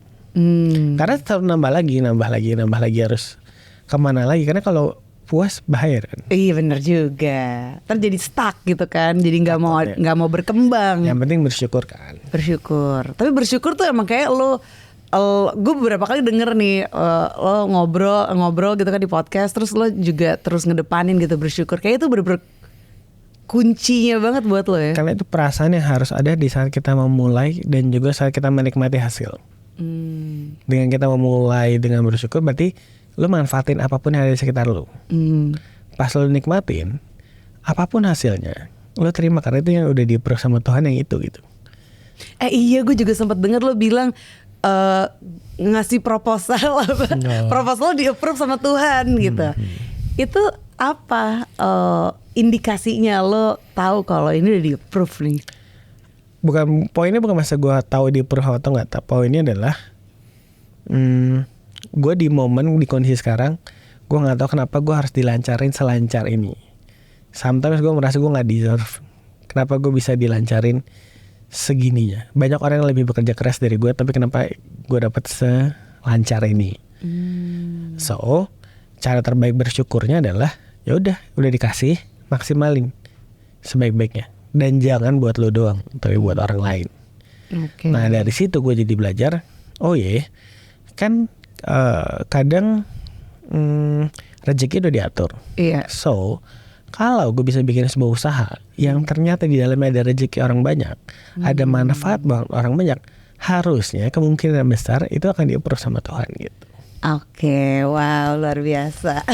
Karena selalu nambah lagi harus kemana lagi, karena kalau puas bahaya kan. Iya bener juga. Ntar jadi stuck gitu kan, jadi nggak mau berkembang. Yang penting bersyukur kan. Bersyukur. Tapi bersyukur tuh emang kayak gue beberapa kali denger nih lo ngobrol gitu kan di podcast, terus lo juga terus ngedepanin gitu bersyukur. Kayak itu bener-bener kuncinya banget buat lo ya. Karena itu perasaan yang harus ada di saat kita memulai dan juga saat kita menikmati hasil. Dengan kita memulai dengan bersyukur, berarti lo manfaatin apapun yang ada di sekitar lo. Pas lo nikmatin apapun hasilnya, lo terima karena itu yang udah di-approve sama Tuhan yang itu gitu. Iya, gue juga sempat dengar lo bilang ngasih proposal proposal di-approve sama Tuhan gitu. Itu apa indikasinya lo tahu kalau ini udah di-approve nih? Poinnya bukan masa gue tahu di-approve atau nggak. Poinnya adalah gue di kondisi sekarang, gue nggak tahu kenapa gue harus dilancarin selancar ini. Sometimes gue merasa gue nggak deserve. Kenapa gue bisa dilancarin segininya? Banyak orang yang lebih bekerja keras dari gue, tapi kenapa gue dapat selancar ini? So, cara terbaik bersyukurnya adalah ya udah dikasih, maksimalin sebaik-baiknya. Dan jangan buat lo doang, tapi buat orang lain. Oke. Nah dari situ gue jadi belajar, oh iya, kan kadang rezeki udah diatur. Iya. So kalau gue bisa bikin sebuah usaha yang ternyata di dalamnya ada rezeki orang banyak, ada manfaat buat orang banyak, harusnya kemungkinan besar itu akan di-approve sama Tuhan gitu. Oke, wow, luar biasa.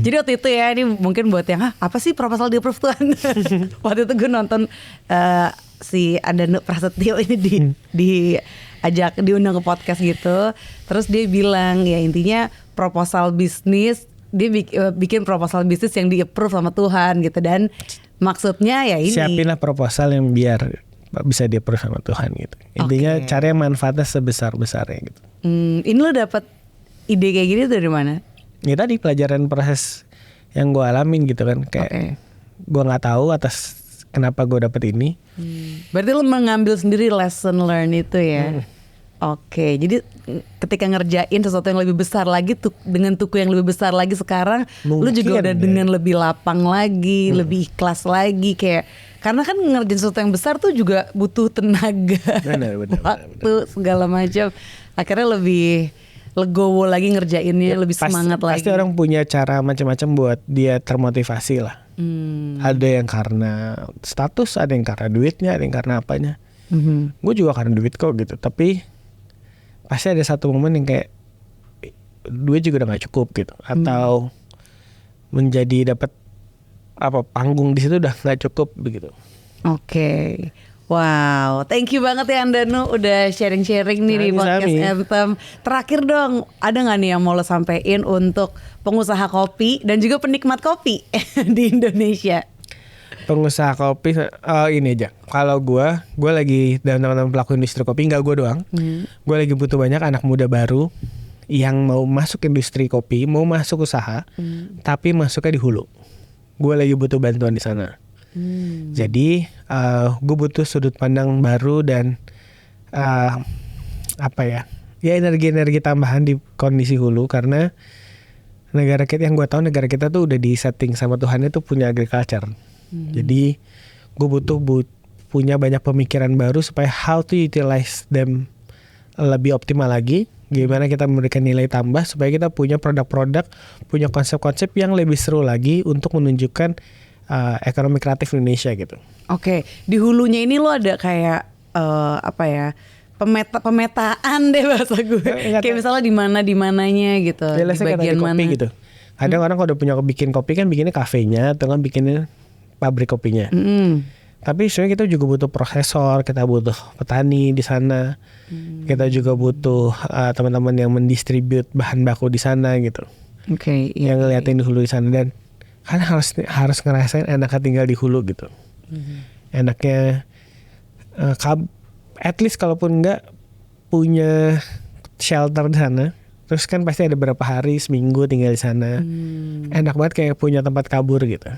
Jadi waktu itu ya, ini mungkin buat yang apa sih proposal di-approve Tuhan? Waktu itu gue nonton si Andanu Prasetyo ini diundang ke podcast gitu. Terus dia bilang ya intinya proposal bisnis, dia bikin proposal bisnis yang di-approve sama Tuhan gitu. Dan maksudnya ya ini, siapinlah proposal yang biar bisa di-approve sama Tuhan gitu. Intinya cari manfaatnya sebesar-besarnya gitu. Ini lo dapet ide kayak gini dari mana? Ya tadi pelajaran proses yang gue alamin gitu kan, kayak gue nggak tahu atas kenapa gue dapet ini. Berarti lo mengambil sendiri lesson learn itu ya. Oke, jadi ketika ngerjain sesuatu yang lebih besar lagi dengan tuku yang lebih besar lagi sekarang, lo juga udah dengan lebih lapang lagi, lebih ikhlas lagi kayak, karena kan ngerjain sesuatu yang besar tuh juga butuh tenaga, waktu segala macam. Akhirnya lebih legowo lagi ngerjainnya, lebih semangat lagi. Pasti orang punya cara macam-macam buat dia termotivasi lah. Ada yang karena status, ada yang karena duitnya, ada yang karena apanya. Gue juga karena duit kok gitu. Tapi pasti ada satu momen yang kayak duit juga udah gak cukup gitu. Atau menjadi dapat panggung di situ udah gak cukup begitu. Oke. Wow, thank you banget ya Andanu udah sharing-sharing nih di podcast Anthem. Terakhir dong, ada gak nih yang mau lo sampein untuk pengusaha kopi dan juga penikmat kopi di Indonesia? Pengusaha kopi, ini aja. Kalau gue lagi dalam teman-teman pelaku industri kopi, nggak gue doang. Gue lagi butuh banyak anak muda baru yang mau masuk industri kopi, mau masuk usaha, tapi masuknya di hulu. Gue lagi butuh bantuan di sana. Jadi gue butuh sudut pandang baru dan energi tambahan di kondisi hulu, karena negara kita, yang gue tahu negara kita tuh udah di setting sama Tuhan itu punya agriculture. Jadi gue butuh punya banyak pemikiran baru supaya how to utilize them lebih optimal lagi. Gimana kita memberikan nilai tambah supaya kita punya produk-produk, punya konsep-konsep yang lebih seru lagi untuk menunjukkan ekonomi kreatif Indonesia gitu. Oke, di hulunya ini lo ada kayak pemetaan deh bahasa gue. Kayak misalnya di mananya gitu, ya, di bagian mana gitu. Kadang orang kalau udah punya bikin kopi kan bikinnya kafenya atau kan bikinnya pabrik kopinya. Tapi sebenarnya kita juga butuh prosesor, kita butuh petani di sana, kita juga butuh teman-teman yang mendistribute bahan baku di sana gitu. Yang ngeliatin di hulu di sana, dan kan harus ngerasain enaknya tinggal di hulu gitu. Enaknya at least kalaupun enggak punya shelter di sana, terus kan pasti ada beberapa hari, seminggu tinggal di sana. Enak banget kayak punya tempat kabur gitu.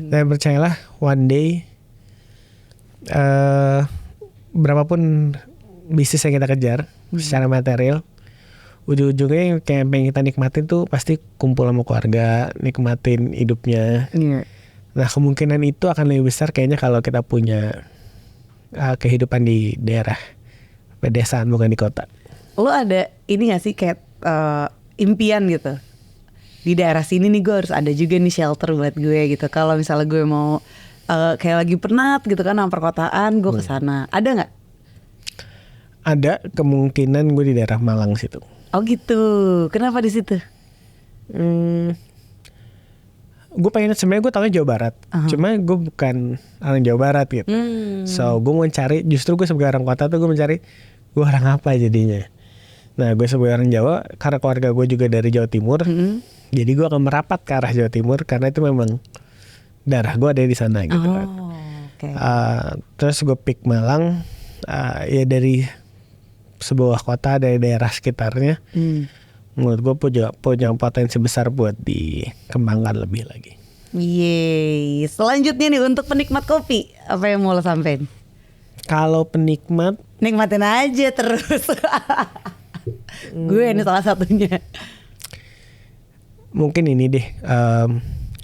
Dan percayalah, one day berapapun bisnis yang kita kejar secara material, ujung-ujungnya kayak pengen kita nikmatin tuh pasti kumpul sama keluarga, nikmatin hidupnya. Nah kemungkinan itu akan lebih besar kayaknya kalau kita punya kehidupan di daerah pedesaan, bukan di kota. Lo ada ini gak sih kayak impian gitu, di daerah sini nih gue harus ada juga nih shelter buat gue gitu. Kalau misalnya gue mau kayak lagi penat gitu kan sama perkotaan, gue kesana. Ada nggak? Ada kemungkinan gue di daerah Malang situ. Oh gitu. Kenapa di situ? Gue pengen, sebenarnya gue tahu Jawa Barat, cuma gue bukan orang Jawa Barat gitu. So gue mau cari, justru gue sebagai orang kota tuh gue mencari gue orang apa jadinya. Nah gue sebagai orang Jawa, karena keluarga gue juga dari Jawa Timur, jadi gue akan merapat ke arah Jawa Timur karena itu memang darah gue ada di sana gitu kan. Terus gue pick Malang, ya dari sebuah kota dari daerah sekitarnya. menurut gue punya potensi besar buat dikembangkan lebih lagi. Yeay. Selanjutnya nih untuk penikmat kopi, apa yang mau lo sampein? Kalau penikmat, Nikmatin aja terus. Gue ini salah satunya. mungkin ini deh,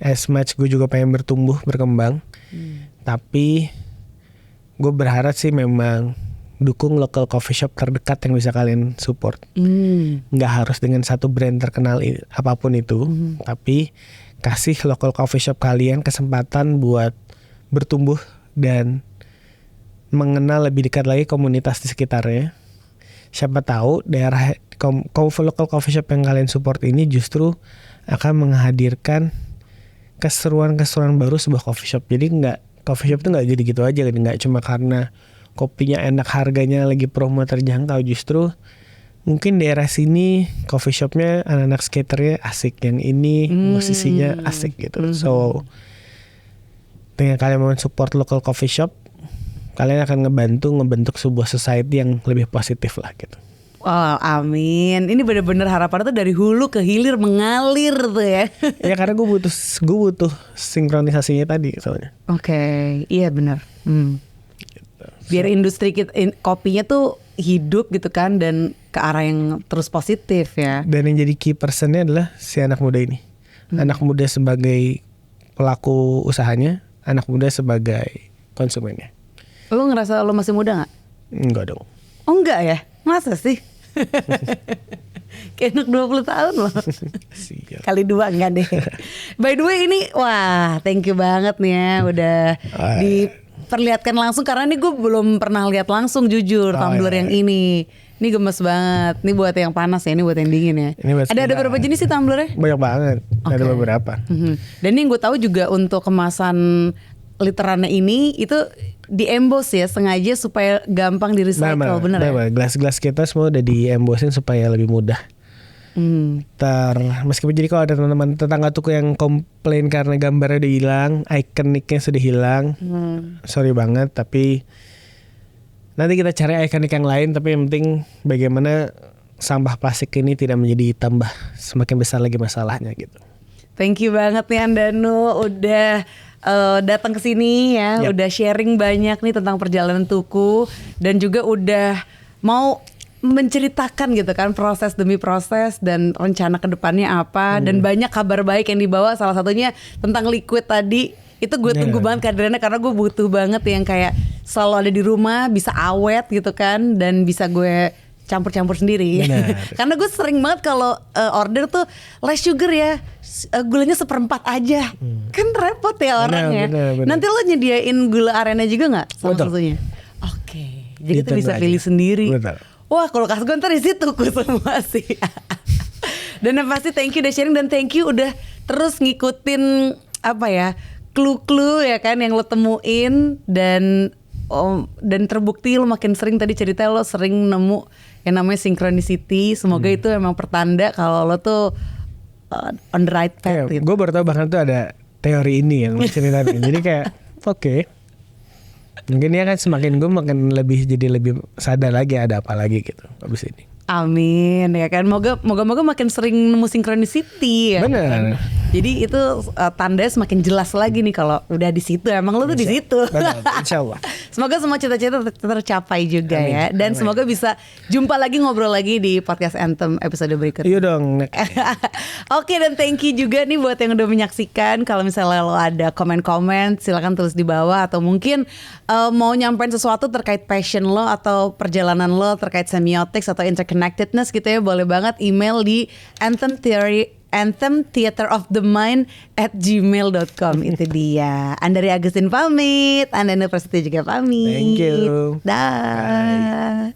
as much gue juga pengen bertumbuh, berkembang, tapi gue berharap sih memang dukung local coffee shop terdekat yang bisa kalian support. Nggak harus dengan satu brand terkenal apapun itu, tapi kasih local coffee shop kalian kesempatan buat bertumbuh dan mengenal lebih dekat lagi komunitas di sekitarnya. Siapa tahu daerah local coffee shop yang kalian support ini justru akan menghadirkan keseruan-keseruan baru sebuah coffee shop. Jadi coffee shop tuh nggak jadi gitu aja, nggak cuma karena kopinya enak, harganya lagi promo terjangkau. Justru mungkin daerah sini coffee shopnya anak-anak skaternya asik, yang ini musisinya asik gitu. So dengan kalian mau support local coffee shop, kalian akan ngebentuk sebuah society yang lebih positif lah gitu. Oh, amin. Ini bener-bener harapan tuh dari hulu ke hilir mengalir tuh ya. Ya karena gue butuh sinkronisasinya tadi soalnya. Oke, iya benar. Biar industri kopinya tuh hidup gitu kan, dan ke arah yang terus positif ya. Dan yang jadi key personnya adalah si anak muda ini. Anak muda sebagai pelaku usahanya, anak muda sebagai konsumennya. Lo ngerasa lo masih muda gak? Enggak dong. Oh enggak ya? Masa sih? Kayak anak 20 tahun loh. Siap. Kali 2 enggak deh. By the way ini, wah thank you banget nih ya udah diperlihatkan langsung. Karena ini gue belum pernah lihat langsung jujur tumbler yang ini. Ini gemes banget. Ini buat yang panas ya, ini buat yang dingin ya. Ada berapa jenis sih tumblernya? Banyak banget. Ada beberapa. Dan ini gue tahu juga untuk kemasan literannya ini itu di-emboss ya sengaja supaya gampang di-recycle, bener ya? Gelas-gelas kita semua udah di-embossin supaya lebih mudah. Meskipun jadi kalau ada teman-teman tetangga tuh yang komplain karena gambarnya udah hilang, ikoniknya sudah hilang, sorry banget, tapi nanti kita cari ikonik yang lain. Tapi yang penting bagaimana sampah plastik ini tidak menjadi tambah semakin besar lagi masalahnya gitu. Thank you banget nih Andanu udah datang ke sini ya, udah sharing banyak nih tentang perjalanan Tuku, dan juga udah mau menceritakan gitu kan proses demi proses dan rencana kedepannya apa, dan banyak kabar baik yang dibawa, salah satunya tentang liquid tadi. Itu gue tunggu banget kehadirannya karena gue butuh banget yang kayak selalu ada di rumah, bisa awet gitu kan, dan bisa gue campur-campur sendiri. Karena gue sering banget kalau order tuh less sugar ya, gulanya 1/4 aja. Kan repot ya orangnya. Bener. Nanti lo nyediain gula arena juga nggak salah satunya? Oke, jadi tuh bisa pilih sendiri. Betul. Wah, kalau kas gue ntar di situ semua sih. Dan yang pasti thank you udah sharing, dan thank you udah terus ngikutin apa ya, clue-clue ya kan yang lo temuin, dan terbukti lo makin sering, tadi cerita lo sering nemu yang namanya synchronicity. Semoga itu emang pertanda kalau lo tuh on the right path gitu. Gue baru tahu bahkan tuh ada teori ini yang ceritain. Jadi kayak oke. Mungkin ya kan semakin gue makin jadi lebih sadar lagi ada apa lagi gitu abis ini. Amin ya kan. Moga-moga makin sering nemu synchronicity ya. Bener. Kan? Jadi itu tanda semakin jelas lagi nih kalau udah di situ. Emang lu tuh di situ. Bener, insya Allah. Semoga semua cita-cita tercapai juga. Amin. Ya. Dan semoga bisa jumpa lagi, ngobrol lagi di podcast Anthem episode berikutnya. Iya dong. Oke, dan thank you juga nih buat yang udah menyaksikan. Kalau misalnya lo ada komen-komen, silakan tulis di bawah, atau mungkin mau nyampein sesuatu terkait passion lo atau perjalanan lo terkait semiotics atau interconnectedness gitu ya, boleh banget email di anthemtheaterofthemind@gmail.com. Itu dia. Andari Agustin pamit, Andanu Prasetyo juga pamit. Thank you. Dah.